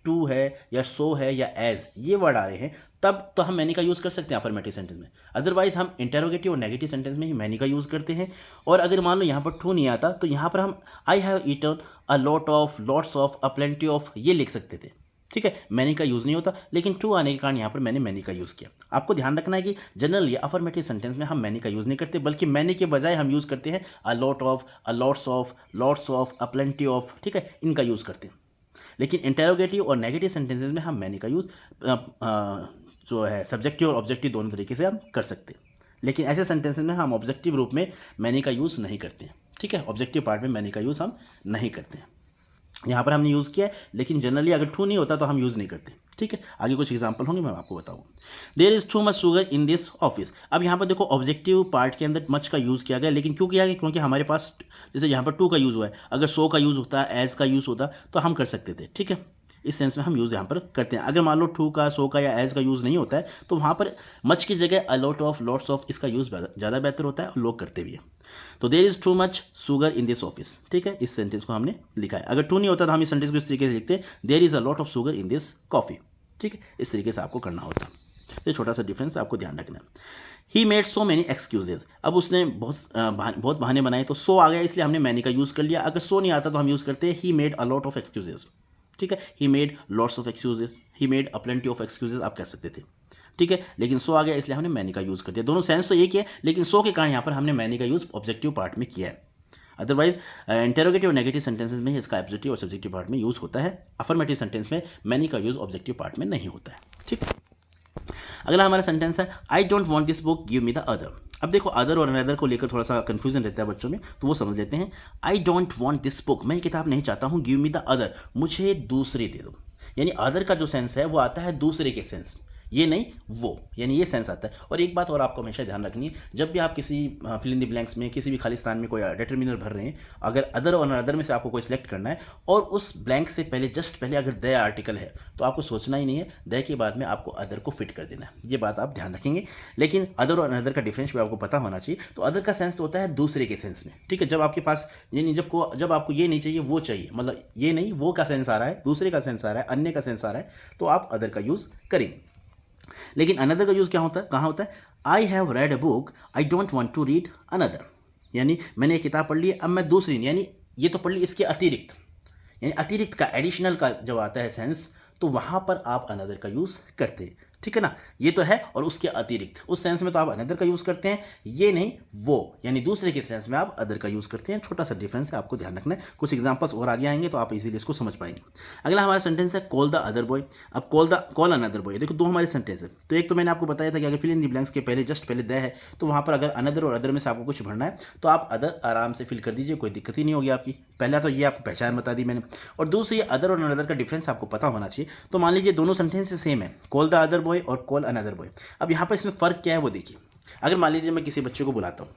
टू है या सो है या एज ये वर्ड आ रहे हैं तब तो हम मैनी का यूज़ कर सकते हैं अफर्मेटिव सेंटेंस में, अदरवाइज हम इंटेरोगेटिव और नेगेटिव सेंटेंस में ही मैनी का यूज़ करते हैं। और अगर मान लो यहाँ पर टू नहीं आता तो यहाँ पर हम I have eaten a lot of, lots of, a plenty of ये लिख सकते थे। ठीक है, मैनी का यूज़ नहीं होता, लेकिन टू आने के कारण यहाँ पर मैंने मैनी का यूज़ किया। आपको ध्यान रखना है कि जनरली अफर्मेटिव सेंटेंस में हम मैनी का यूज़ नहीं करते, बल्कि मैनी के बजाय हम यूज़ करते हैं अ lot of, a lots of, lots of, a plenty of. ठीक है, इनका यूज़ करते हैं। लेकिन इंटेरोगेटिव और नेगेटिव सेंटेंसेज में हम मैनी का यूज़ जो है सब्जेक्टिव और ऑब्जेक्टिव दोनों तरीके से हम कर सकते हैं, लेकिन ऐसे सेंटेंसेज में हम ऑब्जेक्टिव रूप में मैनी का यूज़ नहीं करते हैं। ठीक है, ऑब्जेक्टिव पार्ट में मैनी का यूज़ हम नहीं करते हैं। यहाँ पर हमने यूज़ किया है, लेकिन जनरली अगर टू नहीं होता तो हम यूज़ नहीं करते। ठीक है, आगे कुछ एग्जांपल होंगे मैं आपको बताऊँ। There is too much sugar in this office. अब यहाँ पर देखो ऑब्जेक्टिव पार्ट के अंदर मच का यूज़ किया गया, लेकिन क्यों किया गया, क्योंकि हमारे पास जैसे यहाँ पर टू का यूज़ हुआ है, अगर सो का यूज़ होता, एज का यूज़ होता तो हम कर सकते थे। ठीक है, इस सेंस में हम यूज़ यहाँ पर करते हैं। अगर मान लो टू का, सो का या एज का यूज़ नहीं होता है तो वहाँ पर मच की जगह अ लॉट ऑफ, लॉट्स ऑफ इसका यूज़ ज़्यादा बेहतर होता है और लोग करते भी हैं। तो there is too much sugar in this office. ठीक है, इस सेंटेंस को हमने लिखा है। अगर टू नहीं होता तो हम इस सेंटेंस को इस तरीके से लिखते, there is a lot of sugar in this coffee. ठीक है, इस तरीके से आपको करना होता। ये छोटा सा डिफरेंस आपको ध्यान रखना है। He made so many excuses. अब उसने बहुत बहाने बनाए, तो सो आ गया इसलिए हमने मैनी का यूज़ कर लिया। अगर सो नहीं आता तो हम यूज़ करते हैं he made a lot of excuses. ठीक है, he made lots of excuses, he made a plenty of excuses आप कह सकते थे। ठीक है, लेकिन सो आ गया इसलिए हमने मैनी का यूज़ कर दिया। दोनों सेंस तो एक ही है, लेकिन सो के कारण यहाँ पर हमने मैनी का यूज़ ऑब्जेक्टिव पार्ट में किया है। अदरवाइज इंटेरोगेटिव और नेगेटिव सेंटेंसेस में इसका एब्जेक्टिव और सब्जेक्टिव पार्ट में यूज़ होता है। अफर्मेटिव सेंटेंस में मैनी का यूज़ ऑब्जेक्टिव पार्ट में नहीं होता है। ठीक है, अगला हमारा सेंटेंस है I don't want this book, give me the other. अब देखो अदर और अनदर को लेकर थोड़ा सा कन्फ्यूजन रहता है बच्चों में, तो वो समझ लेते हैं। I don't want this book, मैं ये किताब नहीं चाहता हूँ, गिव मी द अदर, मुझे दूसरी दे दो। यानी अदर का जो सेंस है वो आता है दूसरे के सेंस, ये नहीं वो, यानी ये सेंस आता है। और एक बात और आपको हमेशा ध्यान रखनी है, जब भी आप किसी फिल इन द ब्लैंक्स में किसी भी खाली स्थान में कोई डिटर्मिनर भर रहे हैं, अगर अदर और अदर में से आपको कोई सिलेक्ट करना है और उस ब्लैंक से पहले जस्ट पहले अगर द आर्टिकल है तो आपको सोचना ही नहीं है, द के बाद में आपको अदर को फिट कर देना है। ये बात आप ध्यान रखेंगे। लेकिन अदर और अनदर का डिफरेंस भी आपको पता होना चाहिए। तो अदर का सेंस तो होता है दूसरे के सेंस में, ठीक है। जब आपके पास ये नहीं, जब आपको ये नहीं चाहिए वो चाहिए, मतलब ये नहीं वो का सेंस आ रहा है, दूसरे का सेंस आ रहा है, अन्य का सेंस आ रहा है, तो आप अदर का यूज़ करेंगे। लेकिन अनदर का यूज़ क्या होता है, कहाँ होता है? I have read a book, I don't want to read another, यानी मैंने एक किताब पढ़ ली है, अब मैं दूसरी नहीं, यानी ये तो पढ़ ली, इसके अतिरिक्त, यानी अतिरिक्त का एडिशनल का जब आता है सेंस, तो वहाँ पर आप अनदर का यूज़ करते हैं, ठीक है ना। ये तो है, और उसके अतिरिक्त उस सेंस में तो आप अनदर का यूज़ करते हैं, ये नहीं वो, यानी दूसरे के सेंस में आप अदर का यूज़ करते हैं। छोटा सा डिफरेंस है, आपको ध्यान रखना है। कुछ एग्जांपल्स और आगे आएंगे तो आप इजीली इसको समझ पाएंगे। अगला हमारा सेंटेंस है कॉल द अदर बॉय। अब कॉल अनदर बॉय, देखो दो हमारे सेंटेंस है। तो एक तो मैंने आपको बताया था कि अगर फिल इन द ब्लैंक्स के पहले जस्ट पहले द है, तो वहाँ पर अगर अनदर और अदर में से आपको कुछ भरना है तो आप अदर आराम से फिल कर दीजिए, कोई दिक्कत ही नहीं होगी आपकी। पहला तो ये आपको पहचान बता दी मैंने, और दूसरी अदर और अनदर का डिफरेंस आपको पता होना चाहिए। तो मान लीजिए दोनों सेंटेंस सेम है, कॉल द अदर बॉय और कॉल अनदर बॉय। अब यहाँ पर इसमें फ़र्क क्या है वो देखिए। अगर मान लीजिए मैं किसी बच्चे को बुलाता हूँ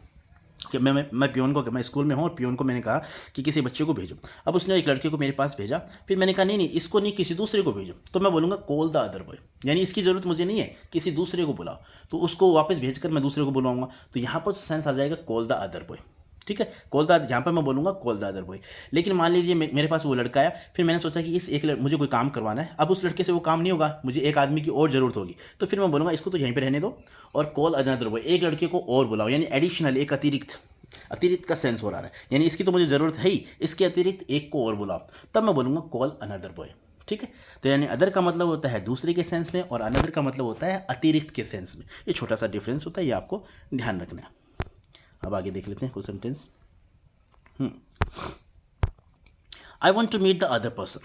कि मैं पियोन को, मैं स्कूल में हूँ और पियोन को मैंने कहा कि किसी बच्चे को भेजो। अब उसने एक लड़के को मेरे पास भेजा, फिर मैंने कहा नहीं इसको नहीं, किसी दूसरे को भेजो, तो मैं बोलूँगा कॉल द अदर बॉय, यानी इसकी ज़रूरत मुझे नहीं है, किसी दूसरे को बुलाओ। तो उसको वापस भेजकर मैं दूसरे को बुलाऊंगा, तो यहाँ पर सेंस आ जाएगा कॉल द अदर बॉय, ठीक है। कॉल द, यहाँ पर मैं बोलूँगा कॉल द अदर बॉय। लेकिन मान लीजिए मेरे पास वो लड़का आया, फिर मैंने सोचा कि इस मुझे कोई काम करवाना है, अब उस लड़के से वो काम नहीं होगा, मुझे एक आदमी की और ज़रूरत होगी, तो फिर मैं बोलूँगा इसको तो यहीं पर रहने दो और कॉल अनदर बॉय, एक लड़के को और बुलाओ, यानी एडिशनल, एक अतिरिक्त का सेंस हो रहा है, यानी इसकी तो मुझे ज़रूरत है ही, इसके अतिरिक्त एक को और बुलाओ, तब मैं बोलूँगा कॉल अनदर बॉय, ठीक है। तो यानी अदर का मतलब होता है दूसरे के सेंस में और अनदर का मतलब होता है अतिरिक्त के सेंस में। ये छोटा सा डिफरेंस होता है, ये आपको ध्यान रखना है। अब आगे देख लेते हैं कुछ sentence. I want to meet the other person.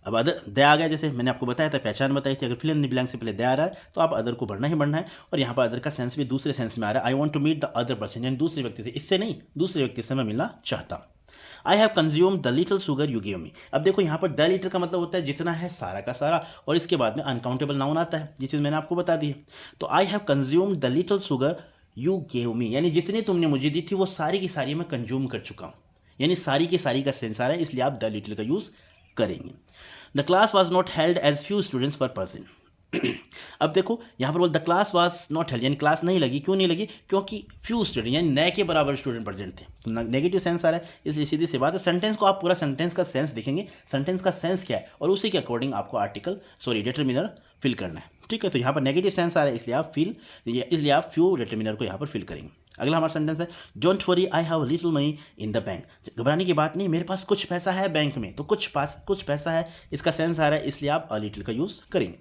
अब अदर द आ गया, जैसे मैंने आपको बताया था, पहचान बताई थी, अगर फिल इन द ब्लैंक से पहले द आ रहा है तो आप अदर को बढ़ना ही बढ़ना है। और यहाँ पर अदर का सेंस भी दूसरे सेंस में आ रहा है, I want to meet the other person, यानी दूसरे व्यक्ति से, इससे नहीं, दूसरे व्यक्ति से मैं मिलना चाहता हूँ। I have consumed the little sugar you give मी। अब देखो यहाँ पर द लिटिल का मतलब होता है जितना है सारा का सारा, और इसके बाद में अनकाउंटेबल नाउन आता है, ये चीज़ मैंने आपको बता दी है। तो I have consumed the little sugar you gave me, यानी जितनी तुमने मुझे दी थी वो सारी की सारी मैं कंज्यूम कर चुका हूँ, यानी सारी की सारी का सेंस आ रहा है, इसलिए आप द लिटिल का यूज़ करेंगे। The class was not held as few students per person. अब देखो यहाँ पर बोल the class was not held, यानी क्लास नहीं लगी, क्यों नहीं लगी? क्योंकि फ्यू स्टूडेंट, यानी नए के बराबर स्टूडेंट प्रेजेंट थे, तो नेगेटिव सेंस आ रहा है, इसलिए सीधी सी बात है। सेंटेंस को आप पूरा सेंटेंस का सेंस देखेंगे, सेंटेंस का सेंस क्या है, और उसी के अकॉर्डिंग आपको डिटरमिनर फिल करना है, ठीक है। तो यहाँ पर नेगेटिव सेंस आ रहा है, इसलिए आप फ्यू डिटरमिनर को यहाँ पर फिल करेंगे। अगला हमारा सेंटेंस है don't worry I have little money in the bank. घबराने की बात नहीं, मेरे पास कुछ पैसा है बैंक में, तो कुछ पैसा है, इसका सेंस आ रहा है, इसलिए आप अ लिटिल का यूज़ करेंगे।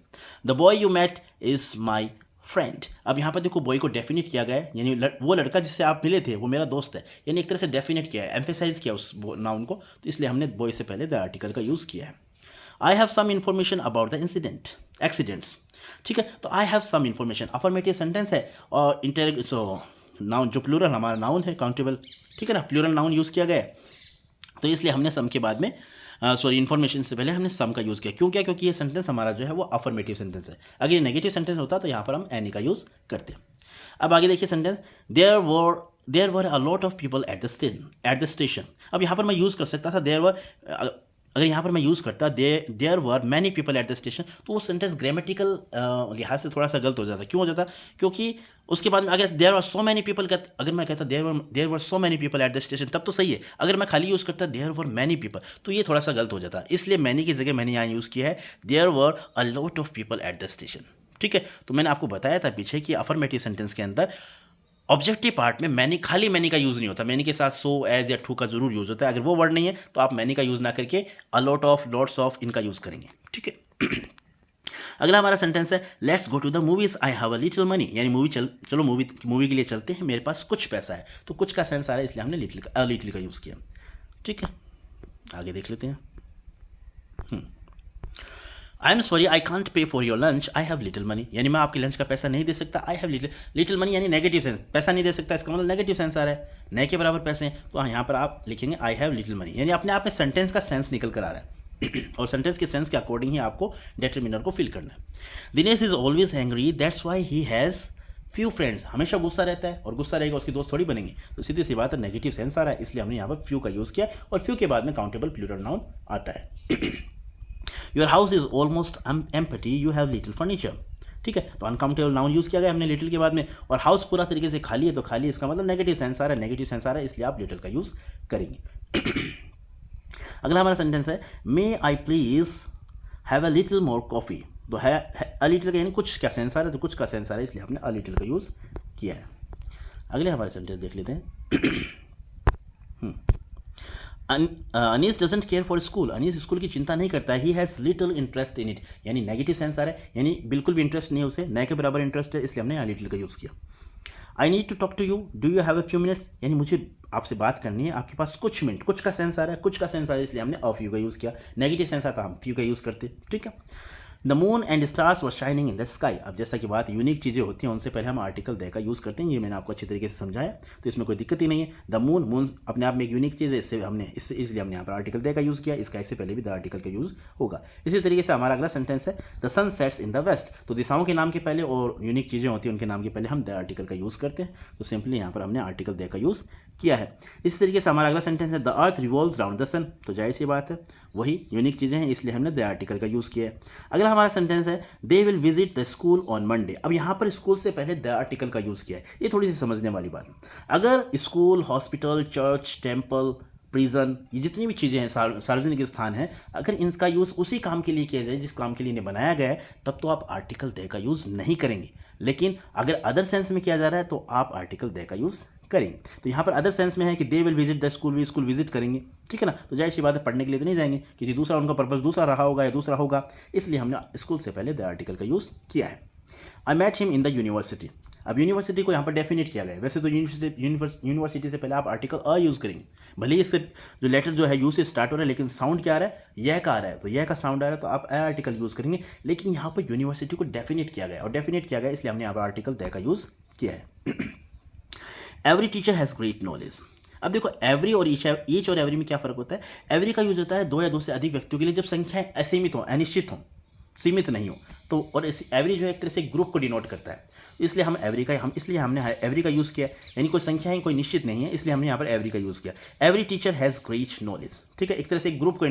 The boy you met is my friend. अब यहाँ पर देखो बॉय को डेफिनेट किया गया है, यानी वो लड़का जिससे आप मिले थे वो मेरा दोस्त है, यानी एक तरह से डेफिनेट किया है, एम्फेसाइज किया उस नाउन को, तो इसलिए हमने बॉय से पहले द आर्टिकल का यूज़ किया है। I have some information about the accidents, ठीक है। तो I have some information affirmative sentence है, और नाउन जो प्लूरल हमारा नाउन है काउंटेबल, ठीक है ना, प्लूरल नाउन यूज़ किया गया है, तो इसलिए हमने सम के बाद में इन्फॉर्मेशन से पहले हमने सम का यूज़ किया। क्यों क्या? क्योंकि ये सेंटेंस हमारा जो है वो अफर्मेटिव सेंटेंस है। अगर ये नेगेटिव सेंटेंस होता तो यहाँ पर हम एनी का यूज़ करते। अब आगे देखिए sentence, there were a lot of people at the station. अब यहाँ पर मैं यूज़ कर सकता था अगर यहाँ पर मैं यूज़ करता there were many people at the station, तो वो सेंटेंस ग्रामेटिकल लिहाज से थोड़ा सा गलत हो जाता। क्यों हो जाता? क्योंकि उसके बाद में अगर there were so many people अगर मैं कहता there were so many people at the station, तब तो सही है। अगर मैं खाली यूज़ करता देयर वर मैनी पीपल, तो ये थोड़ा सा गलत हो जाता। इसलिए मैनी की जगह मैंने यहाँ यूज़ किया है there were a lot of people at the station, ठीक है। तो मैंने आपको बताया था पीछे कि अफर्मेटिव सेंटेंस के अंदर ऑब्जेक्टिव पार्ट में मैनी का यूज़ नहीं होता, मैनी के साथ सो, एज या टू का जरूर यूज़ होता है। अगर वो वर्ड नहीं है तो आप मैनी का यूज़ ना करके a lot of, lots of इनका यूज़ करेंगे, ठीक है। अगला हमारा सेंटेंस है let's go to the movies I have a little money, यानी चलो मूवी के लिए चलते हैं, मेरे पास कुछ पैसा है। तो कुछ का सेंस आ रहा है, इसलिए हमने लिटिल का यूज़ किया, ठीक है। आगे देख लेते हैं। I am sorry I can't pay for your lunch, I have little money, यानी मैं आपके लंच का पैसा नहीं दे सकता। आई हैव लिटिल मनी यानी नेगेटिव सेंस, पैसा नहीं दे सकता, इसका मतलब नेगेटिव सेंस आ रहा है, नए के बराबर पैसे हैं। तो यहाँ पर आप लिखेंगे आई हैव लिटिल मनी, यानी अपने आप में सेंटेंस का सेंस निकल कर आ रहा है, और सेंटेंस के सेंस के अकॉर्डिंग ही आपको डिटरमिनर को फिल करना है। Dinesh is always angry that's why he has few friends. हमेशा गुस्सा रहता है और गुस्सा रहेगा उसके दोस्त थोड़ी बनेंगे, तो सीधी सी बात है नेगेटिव सेंस आ रहा है, इसलिए हमने यहाँ पर फ्यू का यूज़ किया और फ्यू के बाद में काउंटेबल प्लूरल नाउन आता है। Your house is almost empty, you have little furniture. ठीक है, तो अनकाउंटेबल नाउन यूज़ किया गया हमने लिटिल के बाद में, और हाउस पूरा तरीके से खाली है तो खाली इसका मतलब नेगेटिव सेंस आ रहा है, नेगेटिव सेंस आ रहा है, इसलिए आप लिटिल का यूज़ करेंगे। अगला हमारा सेंटेंस है may I please have a little more coffee. तो है अ लिटिल का यानी कुछ का सेंस आ रहा है, तो कुछ का सेंस आ रहा है, इसलिए हमने अ लिटिल का यूज़ किया है। अगले हमारे सेंटेंस देख लेते हैं। Anees doesn't care for school, Anees school की चिंता नहीं करता है, he has little interest in it, यानी नेगेटिव सेंस आ रहा है, यानी बिल्कुल भी इंटरेस्ट नहीं है उसे, न के बराबर इंटरेस्ट है, इसलिए हमने अ लिटिल का यूज़ किया। I need to talk to you, do you have a few minutes, यानी मुझे आपसे बात करनी है, आपके पास कुछ मिनट, कुछ का सेंस आ रहा है, कुछ का सेंस आ रहा है, इसलिए हमने अ फ्यू का यूज़ किया। नेगेटिव सेंस आता हम फ्यू का यूज़ करते। ठीक है, the moon and stars were shining in the sky. अब जैसा कि बात यूनिक चीज़ें होती हैं उनसे पहले हम आर्टिकल द का यूज़ करते हैं, ये मैंने आपको अच्छी तरीके से समझाया, तो इसमें कोई दिक्कत ही नहीं है। द मून, मून अपने आप में एक यूनिक चीज़ है, इसलिए हमने यहाँ पर आर्टिकल द का यूज़ किया, इसका इससे पहले भी द आर्टिकल का यूज़ होगा। इसी तरीके से हमारा अगला सेंटेंस है the sun sets in the west. तो दिशाओं के नाम के पहले और यूनिक चीज़ें होती हैं उनके नाम के पहले हम द आर्टिकल का यूज़ करते हैं, तो सिंपली यहाँ पर हमने आर्टिकल द का यूज़ किया है। इस तरीके से हमारा अगला सेंटेंस है the earth revolves round the sun. तो जाहिर सी बात है वही यूनिक चीज़ें हैं, इसलिए हमने द आर्टिकल का यूज़ किया है। अगला हमारा सेंटेंस है they will visit the school on Monday. अब यहाँ पर स्कूल से पहले द आर्टिकल का यूज़ किया है, ये थोड़ी सी समझने वाली बात है। अगर school, hospital, church, temple, prison, ये जितनी भी चीज़ें हैं, सार्वजनिक स्थान है, अगर इनका यूज़ उसी काम के लिए किया जाए जिस काम के लिए इन्हें बनाया गया है, तब तो आप आर्टिकल दे का यूज़ नहीं करेंगे। लेकिन अगर अदर सेंस में किया जा रहा है तो आप आर्टिकल दे का यूज़ करेंगे। तो यहाँ पर अदर सेंस में है कि they will visit the school, way school visit करेंगे। ठीक है ना, तो जाहिर सी बात है पढ़ने के लिए तो नहीं जाएंगे, किसी दूसरा उनका पर्पस दूसरा रहा होगा या दूसरा होगा, इसलिए हमने स्कूल से पहले द आर्टिकल का यूज़ किया है। I met him in the university. अब यूनिवर्सिटी को यहाँ पर डेफिनेट किया गया है, वैसे तो यूनिवर्सिटी से पहले आप आर्टिकल अ यूज़ करेंगे, भले ही इससे जो लेटर जो है यू से स्टार्ट हो रहा है, लेकिन साउंड क्या आ रहा है, यह का आ रहा है, तो यह का साउंड आ रहा है, तो आप अ आर्टिकल यूज़ करेंगे। लेकिन यहाँ पर यूनिवर्सिटी को डेफिनेट किया गया, और डेफिनेट किया गया इसलिए हमने यहाँ पर आर्टिकल द का यूज़ किया है। Every teacher has great knowledge. अब देखो एवरी और ईच और एवरी में क्या फ़र्क होता है। एवरी का यूज़ होता है दो या दो से अधिक व्यक्तियों के लिए जब संख्याएं असीमित हों, अनिश्चित हों, सीमित नहीं हो, तो और एवरी जो है एक तरह से ग्रुप को डिनोट करता है, इसलिए हम एवरी का इसलिए हमने एवरी का यूज़ किया, यानी कोई संख्या है कोई निश्चित नहीं है, इसलिए हमने यहाँ पर एवरी का यूज़ किया। Every teacher has great knowledge, ठीक है, एक तरह से ग्रुप को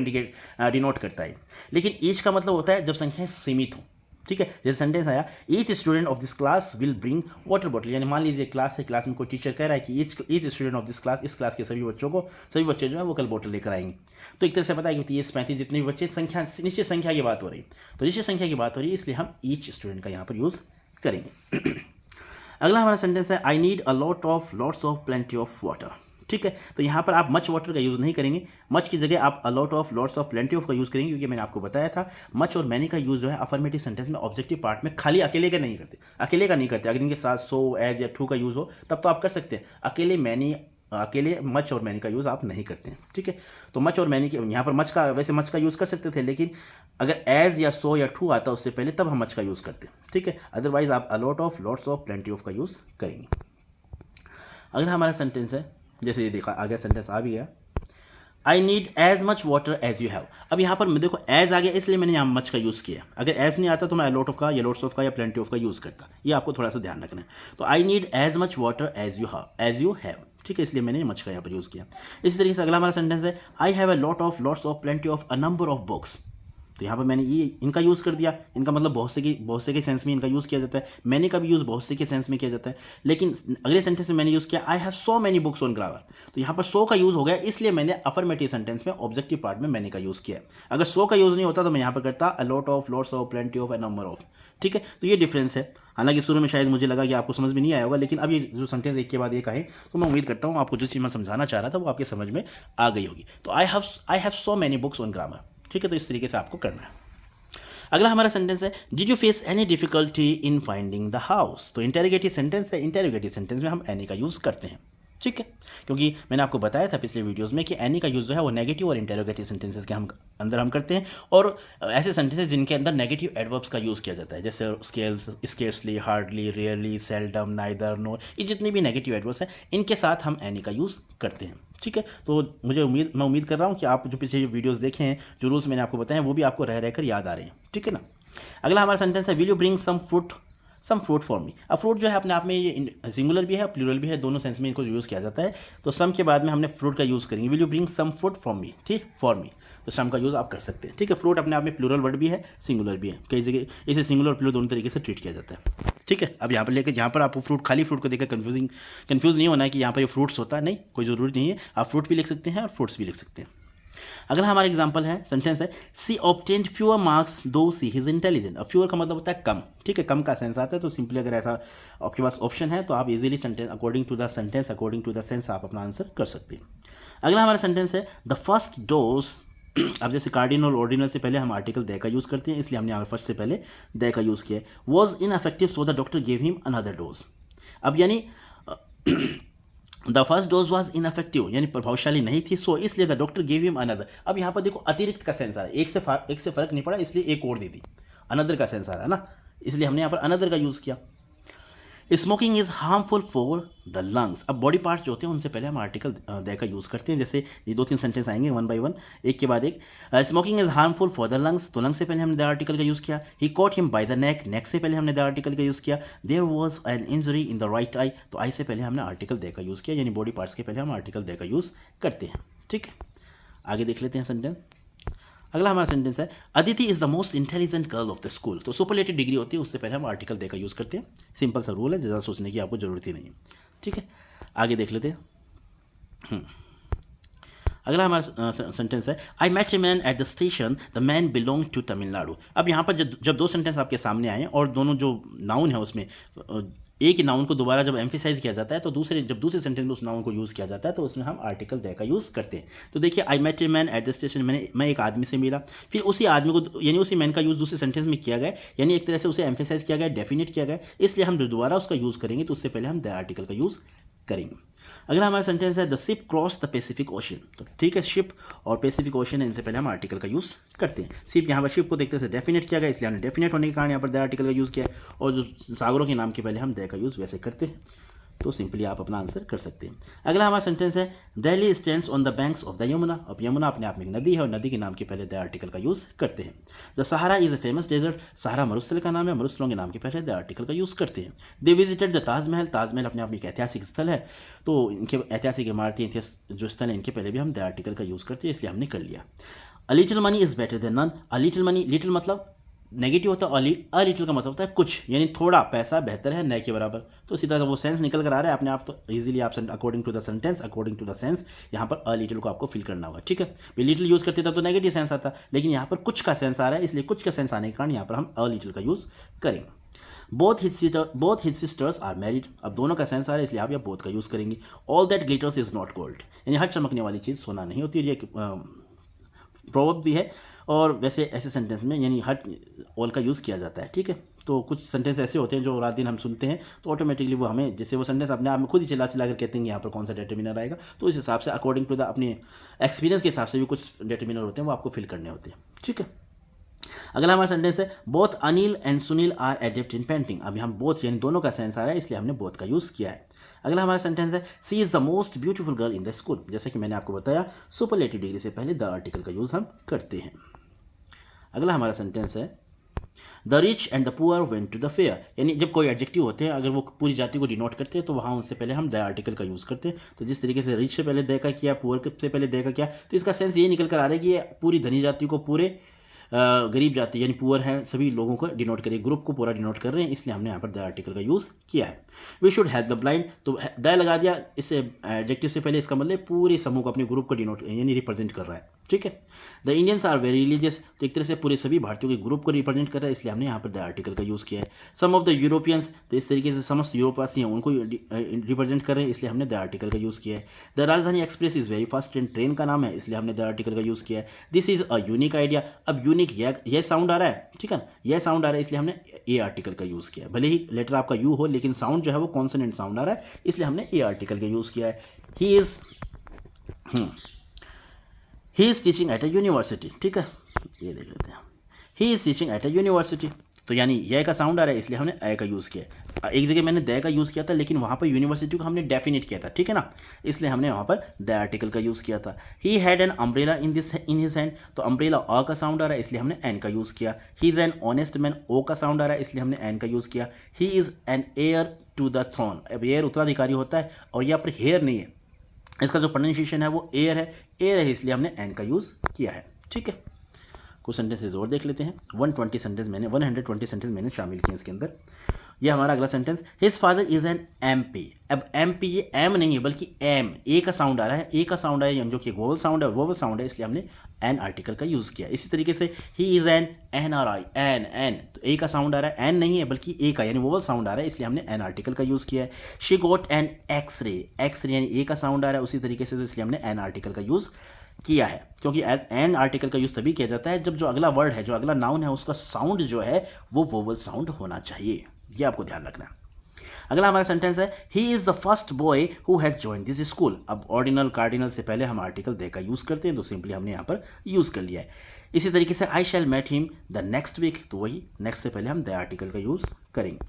डिनोट करता है। लेकिन ईच का मतलब होता है जब संख्याएं सीमित हों। ठीक है, जैसे सेंटेंस आया each student of this class will bring water bottle, यानी मान लीजिए क्लास है, क्लास में कोई टीचर कह रहा है कि each student of this class, इस क्लास के सभी बच्चे जो है वो कल बॉटल लेकर आएंगे। तो एक तरह से पता है कि 30-35 जितने भी बच्चे, संख्या निश्चित संख्या की बात हो रही है, तो निश्चित संख्या की बात हो रही है, इसलिए हम ईच स्टूडेंट का यहाँ पर यूज़ करेंगे। अगला हमारा सेंटेंस है I need a lots of plenty of water. ठीक है, तो यहाँ पर आप मच वाटर का यूज़ नहीं करेंगे, मच की जगह आप अ lot of, lots of, plenty of का यूज़ करेंगे, क्योंकि मैंने आपको बताया था मच और मैनी का यूज़ जो है अफर्मेटिव सेंटेंस में ऑब्जेक्टिव पार्ट में खाली अकेले का नहीं करते, अकेले का नहीं करते। अगर इनके साथ सो, एज या टू का यूज़ हो तब तो आप कर सकते हैं, अकेले मच और मैनी का यूज़ आप नहीं करते हैं। ठीक है, तो मच और मैनी के यहाँ पर मच का यूज़ कर सकते थे, लेकिन अगर एज या सो या टू आता उससे पहले तब हम मच का यूज़ करते हैं। ठीक है, अदरवाइज आप अ lot of, lots of, plenty of का यूज़ करेंगे। अगला हमारा सेंटेंस है, जैसे ये देखा आगे सेंटेंस आ भी गया, I need as much water as you have. अब यहाँ पर मैं देखो एज आ गया इसलिए मैंने यहाँ मच का यूज़ किया, अगर एज नहीं आता तो मैं लॉट ऑफ का या लॉट्स ऑफ का या प्लेंटी ऑफ का यूज़ करता, ये आपको थोड़ा सा ध्यान रखना है। तो I need as much water as you have, ठीक है, इसलिए मैंने मच का यहाँ पर यूज़ किया। इसी तरीके से अगला हमारा सेंटेंस है I have a lots of, plenty of, a number of books. तो यहाँ पर मैंने ये इनका यूज़ कर दिया, इनका मतलब बहुत से के सेंस में इनका यूज़ किया जाता है, मैंने का भी यूज़ बहुत से के सेंस में किया जाता है। लेकिन अगले सेंटेंस में मैंने यूज़ किया I have so many books on grammar, तो यहाँ पर सो का यूज़ हो गया, इसलिए मैंने अफर्मेटिव सेंटेंस में ऑब्जेक्टिव पार्ट में मैंने का यूज़ किया। अगर सो का यूज़ नहीं होता तो मैं यहाँ पर करता अ lot of, lots of, plenty of, a number of. ठीक है, तो ये डिफरेंस है। हालांकि शुरू में शायद मुझे लगा कि आपको समझ में नहीं आया होगा, लेकिन अब ये जो सेंटेंस एक के बाद एक आए तो मैं उम्मीद करता हूँ आपको जो चीज़ मैं समझाना चाह रहा था वो आपके समझ में आ गई होगी। तो I have so many books on grammar. ठीक है, तो इस तरीके से आपको करना है। अगला हमारा सेंटेंस है did you face any difficulty in finding the house. तो इंटेरोगेटिव सेंटेंस है, इंटेरोगेटिव सेंटेंस में हम एनी का यूज़ करते हैं। ठीक है, क्योंकि मैंने आपको बताया था पिछले वीडियोस में कि एनी का यूज़ जो है वो नेगेटिव और इंटेरोगेटिव सेंटेंसेस के अंदर हम करते हैं, और ऐसे सेंटेंसेस जिनके अंदर नेगेटिव एडवर्ब्स का यूज़ किया जाता है, जैसे scarcely, hardly, rarely, seldom, neither, nor, ये जितने भी नेगेटिव एडवर्ब्स हैं इनके साथ हम एनी का यूज़ करते हैं। ठीक है, तो मैं उम्मीद कर रहा हूँ कि आप जो पिछले वीडियोज़ देखे हैं, जो रूल्स मैंने आपको बताए हैं, वो भी आपको रह कर याद आ रहे हैं। ठीक है ना। अगला हमारा सेंटेंस है, will you bring some fruit for me. अब फ्रूट जो है अपने आप में ये सिंगुलर भी है प्लूरल भी है, दोनों सेंस में इनको यूज़ किया जाता है। तो सम के बाद में हमने फ्रूट का यूज़ करेंगे, will you bring some fruit for me, ठीक, फॉर मी, तो सम का यूज़ आप कर सकते हैं। ठीक है, फ्रूट अपने आप में प्लूरल वर्ड भी है, सिंगुलर भी है, कई जगह इसे सिंगुलर और प्लूरल दोनों तरीके से ट्रीट किया जाता है। ठीक है, अब यहाँ पर लेकर जहाँ पर आपको खाली फ्रूट को देखकर कंफ्यूज नहीं होना है कि यहाँ पर ये फ्रूट्स होता है, नहीं, कोई ज़रूरी नहीं है, आप फ्रूट भी लिख सकते हैं और फ्रूट्स भी लिख सकते हैं। अगला हमारा एग्जांपल है, सेंटेंस है, सी ऑब्टेन्ड फ्यूअर मार्क्स दो सी इज इंटेलिजेंट। अब फ्यूअर का मतलब होता है कम। ठीक है, कम का सेंस आता है, तो सिंपली अगर ऐसा आपके पास ऑप्शन है तो आप easily sentence according to the sense आप अपना आंसर कर सकते हैं। अगला हमारा सेंटेंस है, द फर्स्ट डोज। अब जैसे कार्डिनल ऑर्डिनल से पहले हम आर्टिकल दे का यूज़ करते हैं, इसलिए हमने यहाँ फर्स्ट से पहले दे का यूज़ किया है। Was ineffective so the doctor gave him another dose. अब यानी the first dose was ineffective, यानी प्रभावशाली नहीं थी, सो इसलिए the doctor gave him another. अब यहाँ पर देखो अतिरिक्त का सेंस आ रहा है, एक से फर्क नहीं पड़ा, इसलिए एक और दे दी, अनदर का सेंस आ रहा है ना, इसलिए हमने यहाँ पर अनदर का यूज़ किया। Smoking is harmful for the lungs. अब बॉडी पार्ट्स जो होते हैं उनसे पहले हम आर्टिकल दे का यूज़ करते हैं, जैसे ये 2-3 सेंटेंस आएंगे वन बाय वन, एक के बाद एक। Smoking is harmful for the lungs, तो लंग्स से पहले हमने द आर्टिकल का यूज़ किया। He caught him by the neck से पहले हमने द आर्टिकल का यूज़ किया। There was an injury in the right eye, तो आई से पहले हमने आर्टिकल दे का यूज़ किया, यानी बॉडी पार्ट्स के पहले हम आर्टिकल दे का यूज़ करते हैं। ठीक है, आगे देख लेते हैं सेंटेंस। अगला हमारा सेंटेंस है, Aditi is the most intelligent girl of the school. तो सुपरलेटिव डिग्री होती है, उससे पहले हम आर्टिकल दे का यूज़ करते हैं। सिंपल सा रूल है, ज़्यादा सोचने की आपको ज़रूरत ही नहीं है। ठीक है, आगे देख लेते हैं। अगला हमारा सेंटेंस है, I met a man at the station, the man belong to Tamil Nadu. अब यहाँ पर जब दो सेंटेंस आपके सामने आए और दोनों जो नाउन है उसमें एक ही नाउन को दोबारा जब एम्फेसाइज किया जाता है, तो जब दूसरे सेंटेंस में उस नाउन को यूज़ किया जाता है, तो उसमें हम आर्टिकल दे का यूज़ करते हैं। तो देखिए, I met a man at the station, मैं एक आदमी से मिला, फिर उसी आदमी को यानी उसी मैन का यूज़ दूसरे सेंटेंस में किया गया, यानी एक तरह से उसे एम्फेसाइज किया गया, डेफिनेट किया गया, इसलिए हम दोबारा उसका यूज़ करेंगे, तो उससे पहले हम द आर्टिकल का यूज़ करेंगे। अगला हमारा सेंटेंस है, the ship cross the Pacific ocean. तो ठीक है, शिप और पैसिफिक ओशन है, इनसे पहले हम आर्टिकल का यूज़ करते हैं। शिप यहाँ पर शिप को देखते से डेफिनेट किया गया, इसलिए हमने डेफिनेट होने के कारण यहाँ पर द आर्टिकल का यूज़ किया है, और जो सागरों के नाम के पहले हम द का यूज़ वैसे करते हैं, तो सिंपली आप अपना आंसर कर सकते हैं। अगला हमारा सेंटेंस है, Delhi stands on the banks of the Yamuna. अब यमुना अपने आप में एक नदी है, और नदी के नाम के पहले द आर्टिकल का यूज़ करते हैं। The Sahara is a famous desert. Sahara मरुस्थल का नाम है, मरुस्थलों के नाम के पहले द आर्टिकल का यूज़ करते हैं। They visited the Taj Mahal. Taj Mahal अपने आप में एक ऐतिहासिक स्थल है, तो इनके ऐतिहासिक इमारतें जो स्थल है इनके पहले भी हम द आर्टिकल का यूज़ करते हैं, इसलिए हमने कर लिया। A little money is better than none. A little money, little मतलब नेगेटिव होता है, अ लिटिल का मतलब होता है कुछ, यानी थोड़ा पैसा बेहतर है न के बराबर। तो इसी तरह वो सेंस निकल कर आ रहा है अपने आप, तो इजीली आप according to the sentence, according to the sense यहाँ पर अ लिटिल को आपको फिल करना होगा। ठीक है, लिटिल यूज़ करते तब तो नेगेटिव सेंस आता, लेकिन यहाँ पर कुछ का सेंस आ रहा है, इसलिए कुछ का सेंस आने के कारण यहाँ पर हम अ लिटिल का यूज़ करेंगे। Both his sisters are married. अब दोनों का सेंस आ रहा है, इसलिए आप यहाँ बोथ का यूज़ करेंगे। All that glitters is not gold, यानी हर चमकने वाली चीज़ सोना नहीं होती, ये प्रोवर्ब भी है, और वैसे ऐसे सेंटेंस में यानी हर ऑल का यूज़ किया जाता है। ठीक है, तो कुछ सेंटेंस ऐसे होते हैं जो रात दिन हम सुनते हैं, तो ऑटोमेटिकली वो हमें, जैसे वो सेंटेंस अपने आप में खुद ही चिल्ला कर कहते हैं यहाँ पर कौन सा डिटरमिनर आएगा, तो इस हिसाब से अकॉर्डिंग टू द अपने एक्सपीरियंस के हिसाब से भी कुछ डिटरमिनर होते हैं, वो आपको फिल करने होते हैं। ठीक है, अगला हमारा सेंटेंस है, both Anil and Sunil are adept in painting. अब यहाँ बोथ यानी दोनों का सेंस आ रहा है, इसलिए हमने बोथ का यूज़ किया है। अगला हमारा सेंटेंस है, she is the most beautiful girl in the school. जैसे कि मैंने आपको बताया, सुपरलेटिव डिग्री से पहले द आर्टिकल का यूज़ हम करते हैं। अगला हमारा सेंटेंस है, the rich and the poor went to the fair. यानी जब कोई एडजेक्टिव होते हैं, अगर वो पूरी जाति को डिनोट करते हैं, तो वहाँ उनसे पहले हम द आर्टिकल का यूज़ करते हैं। तो जिस तरीके से रिच से पहले द का किया, पुअर से पहले द का किया, तो इसका सेंस ये निकल कर आ रहा है कि ये पूरी धनी जाति को, पूरे गरीब जाति यानी पुअर है सभी लोगों को डिनोट करें, ग्रुप को पूरा डिनोट कर रहे हैं, इसलिए हमने यहाँ पर द आर्टिकल का यूज़ किया है। We should help the blind, तो द लगा दिया इससे एडजेक्टिव से पहले, इसका मतलब पूरे समूह को, अपने ग्रुप को डिनोट यानी रिप्रेजेंट कर रहा है। ठीक है। The Indians are very religious, तो एक तरह से पूरे सभी भारतीयों के ग्रुप को रिप्रेजेंट कर रहा है, इसलिए हमने यहाँ पर द आर्टिकल का यूज़ किया है। सम ऑफ द यूरोपियंस, तो इस तरीके से समस्त यूरोपवासी हैं उनको रिप्रेजेंट कर रहे हैं, इसलिए हमने द आर्टिकल का यूज़ किया है। द राजधानी express is very fast train, train का नाम है, इसलिए हमने द आर्टिकल का यूज़ किया है। This is a unique idea, अब यूनिक यह साउंड आ रहा है, ठीक है ना, यह साउंड आ रहा है, इसलिए हमने ए आर्टिकल का यूज़ किया है। भले ही लेटर आपका यू हो, लेकिन साउंड जो है वो कॉन्सोनेंट साउंड आ रहा है, इसलिए हमने ए आर्टिकल का यूज़ किया है। He is teaching at a university, ठीक है, ये देख लेते हैं। He is teaching at a university, तो यानी यह का साउंड आ रहा है, इसलिए हमने ए का यूज़ किया है। एक जगह मैंने द का यूज़ किया था, लेकिन वहाँ पर यूनिवर्सिटी को हमने डेफिनेट किया था, ठीक है ना, इसलिए हमने वहाँ पर द आर्टिकल का यूज़ किया था। He had an umbrella in his hand, तो अम्ब्रेला अ का साउंड आ रहा है, इसलिए हमने एन का यूज़ किया। He is an honest man, O का साउंड आ रहा है, इसलिए हमने एन का यूज़ किया। He is an heir to the throne, अब हेयर उत्तराधिकारी होता है, और यहाँ पर हेयर नहीं है, इसका जो प्रोनाउंसिएशन है वो एयर है, एयर है, इसलिए हमने एन का यूज़ किया है, ठीक है। कुछ सेंटेंसेज और देख लेते हैं। 120 सेंटेंस मैंने शामिल किए इसके अंदर। ये हमारा अगला sentence, his father is an MP। अब MP ये एम नहीं है बल्कि एम, ए का साउंड आ रहा है, ए का साउंड आया जो कि वोवल साउंड है, वोवल साउंड है, इसलिए हमने एन आर्टिकल का यूज़ किया। इसी तरीके से he is an NRI, an, तो ए का साउंड आ रहा है, एन नहीं है बल्कि ए का, यानी वोवल साउंड आ रहा है, इसलिए हमने एन आर्टिकल का यूज़ किया है। She got an x-ray, x-ray यानी ए का साउंड आ रहा है, उसी तरीके से, तो इसलिए हमने एन आर्टिकल का यूज़ किया है, क्योंकि एन आर्टिकल का यूज़ तभी किया जाता है जब जो अगला वर्ड है, जो अगला नाउन है, उसका साउंड जो है वो वोवल साउंड होना चाहिए, ये आपको ध्यान रखना है। अगला हमारा सेंटेंस है, he is the first boy who has join this school. अब ऑर्डिनल कार्डिनल से पहले हम आर्टिकल दे का यूज़ करते हैं, तो सिंपली हमने यहाँ पर यूज़ कर लिया है। इसी तरीके से I shall met him the next week, तो वही नेक्स्ट से पहले हम द आर्टिकल का यूज़ करेंगे।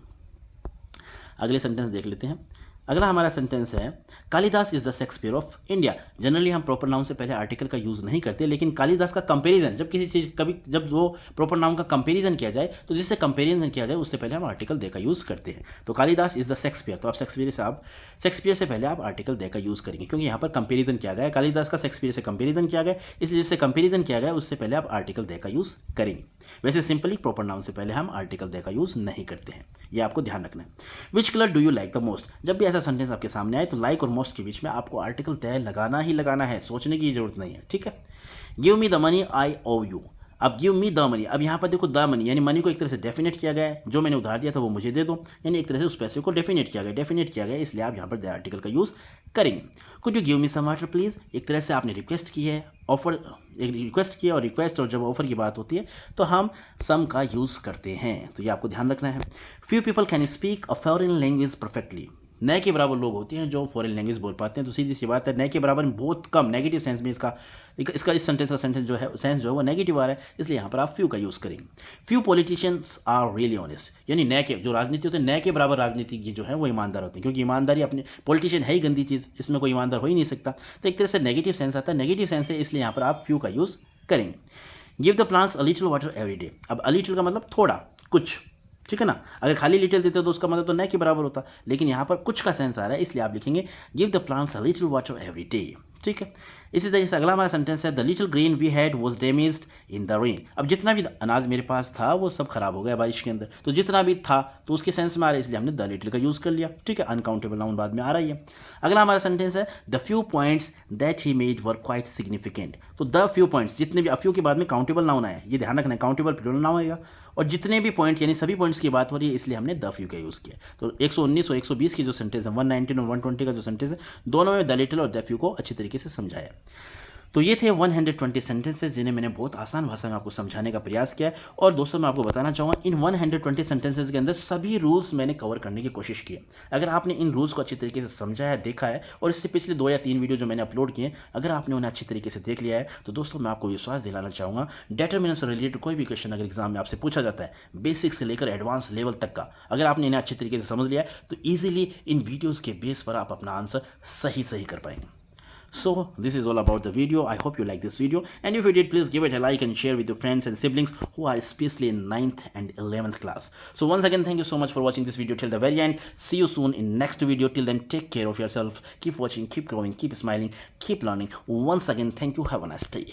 अगले सेंटेंस देख लेते हैं। अगला हमारा सेंटेंस है, Kalidas is the Shakespeare of India. Generally हम प्रॉपर नाउन से पहले आर्टिकल का यूज़ नहीं करते, लेकिन कालिदास का कंपैरिजन, जब किसी चीज़ जब वो प्रॉपर नाउन का कंपैरिजन किया जाए, तो जिससे कंपैरिजन किया जाए उससे पहले हम आर्टिकल दे का यूज़ करते हैं। तो कालिदास इज़ द शेक्सपियर, तो आप शेक्सपियर से पहले आप आर्टिकल दे का यूज़ करेंगे, क्योंकि यहाँ पर कंपेरिजन किया गया है, कालिदास का शेक्सपियर से कंपेरिजन किया गया, इसलिए जिससे कंपेरिजन किया गया उससे पहले आप आर्टिकल दे का यूज़ करेंगे। वैसे सिंपली प्रॉपर नाउन से पहले हम आर्टिकल दे का यूज़ नहीं करते हैं, ये आपको ध्यान रखना है। Which colour do you like the most, जब भी ऐसा सेंटेंस आपके सामने आए तो लाइक और मोस्ट के बीच में आपको आर्टिकल दे लगाना ही लगाना है, सोचने की जरूरत नहीं है, ठीक है। Give me the money I ओव यू, अब गिव मी द मनी, अब यहाँ पर देखो द मनी यानी मनी को एक तरह से डेफिनेट किया गया है, जो मैंने उधार दिया था वो मुझे दे दो, यानी एक तरह से उस पैसे को डेफिनेट किया गया, इसलिए आप यहाँ पर द आर्टिकल का यूज़ करेंगे। Could you give me some water please, एक तरह से आपने रिक्वेस्ट की है, ऑफर, एक रिक्वेस्ट किया और रिक्वेस्ट, और जब ऑफर की बात होती है तो हम सम का यूज़ करते हैं, तो ये आपको ध्यान रखना है। Few people can speak a foreign language perfectly, न के बराबर लोग होते हैं जो फॉरेन लैंग्वेज बोल पाते हैं, तो सीधी सी बात है, न के बराबर में बहुत कम, नेगेटिव सेंस में इसका इस सेंटेंस का सेंटेंस जो है सेंस जो है वो नेगेटिव आ रहा है, इसलिए यहाँ पर आप फ्यू का यूज़ करेंगे। Few politicians are really honest, यानी न के जो राजनीति होते हैं, न के बराबर राजनीतिज्ञ जो है वो ईमानदार होते हैं, क्योंकि ईमानदारी अपने, पॉलिटिशियन है ही गंदी चीज़, इसमें कोई ईमानदार हो ही नहीं सकता, तो एक तरह से नेगेटिव सेंस आता है, नेगेटिव सेंस है, इसलिए यहाँ पर आप फ्यू का यूज़ करेंगे। Give the plants a little water every day, अब अ लिटिल का मतलब थोड़ा, कुछ, ठीक है ना, अगर खाली लिटिल देते तो उसका मतलब तो न के बराबर होता, लेकिन यहाँ पर कुछ का सेंस आ रहा है, इसलिए आप लिखेंगे give the plants a little water every day, ठीक है। इसी तरीके से अगला हमारा सेंटेंस है, the little grain we had was damaged in the rain, अब जितना भी अनाज मेरे पास था वो सब खराब हो गया बारिश के अंदर, तो जितना भी था तो उसके सेंस में आ रहा है, इसलिए हमने द लिटिल का यूज़ कर लिया, ठीक है। अनकाउंटेबल नाउन बाद में आ रही है। अगला हमारा सेंटेंस है, the few points that he made were quite significant, तो द फ्यू पॉइंट्स, जितने भी, अ फ्यू के बाद में काउंटेबल नाउन आया, ये ध्यान रखना है, काउंटेबल प्लूरल नाउन आएगा, और जितने भी पॉइंट यानी सभी पॉइंट्स की बात हो रही है, इसलिए हमने द फ्यू का यूज़ किया। तो 119 और 120 की जो सेंटेंस है, 119 और 120 का जो सेंटेंस है, दोनों में द लिटिल और द फ्यू को अच्छी तरीके से समझाया। तो ये थे 120 सेंटेंसेस जिन्हें मैंने बहुत आसान भाषा में आपको समझाने का प्रयास किया है। और दोस्तों मैं आपको बताना चाहूँगा, इन 120 सेंटेंसेस के अंदर सभी रूल्स मैंने कवर करने की कोशिश की है। अगर आपने इन रूल्स को अच्छी तरीके से समझा है, देखा है, और इससे पिछले 2 या 3 वीडियो जो मैंने अपलोड किए, अगर आपने उन्हें अच्छी तरीके से देख लिया है, तो दोस्तों मैं आपको विश्वास दिलाना चाहूँगा, डिटरमिनेंट से रिलेटेड कोई भी क्वेश्चन अगर एग्जाम में आपसे पूछा जाता है, बेसिक से लेकर एडवांस लेवल तक का, अगर आपने इन्हें अच्छी तरीके से समझ लिया है, तो ईजिली इन वीडियोज़ के बेस पर आप अपना आंसर सही कर पाएंगे। So this is all about the video. I hope you like this video, and if you did, please give it a like and share with your friends and siblings who are especially in 9th and 11th class. So once again, thank you so much for watching this video till the very end. See you soon in next video. Till then, take care of yourself. Keep watching, keep growing, keep smiling, keep learning. Once again, thank you. Have a nice day.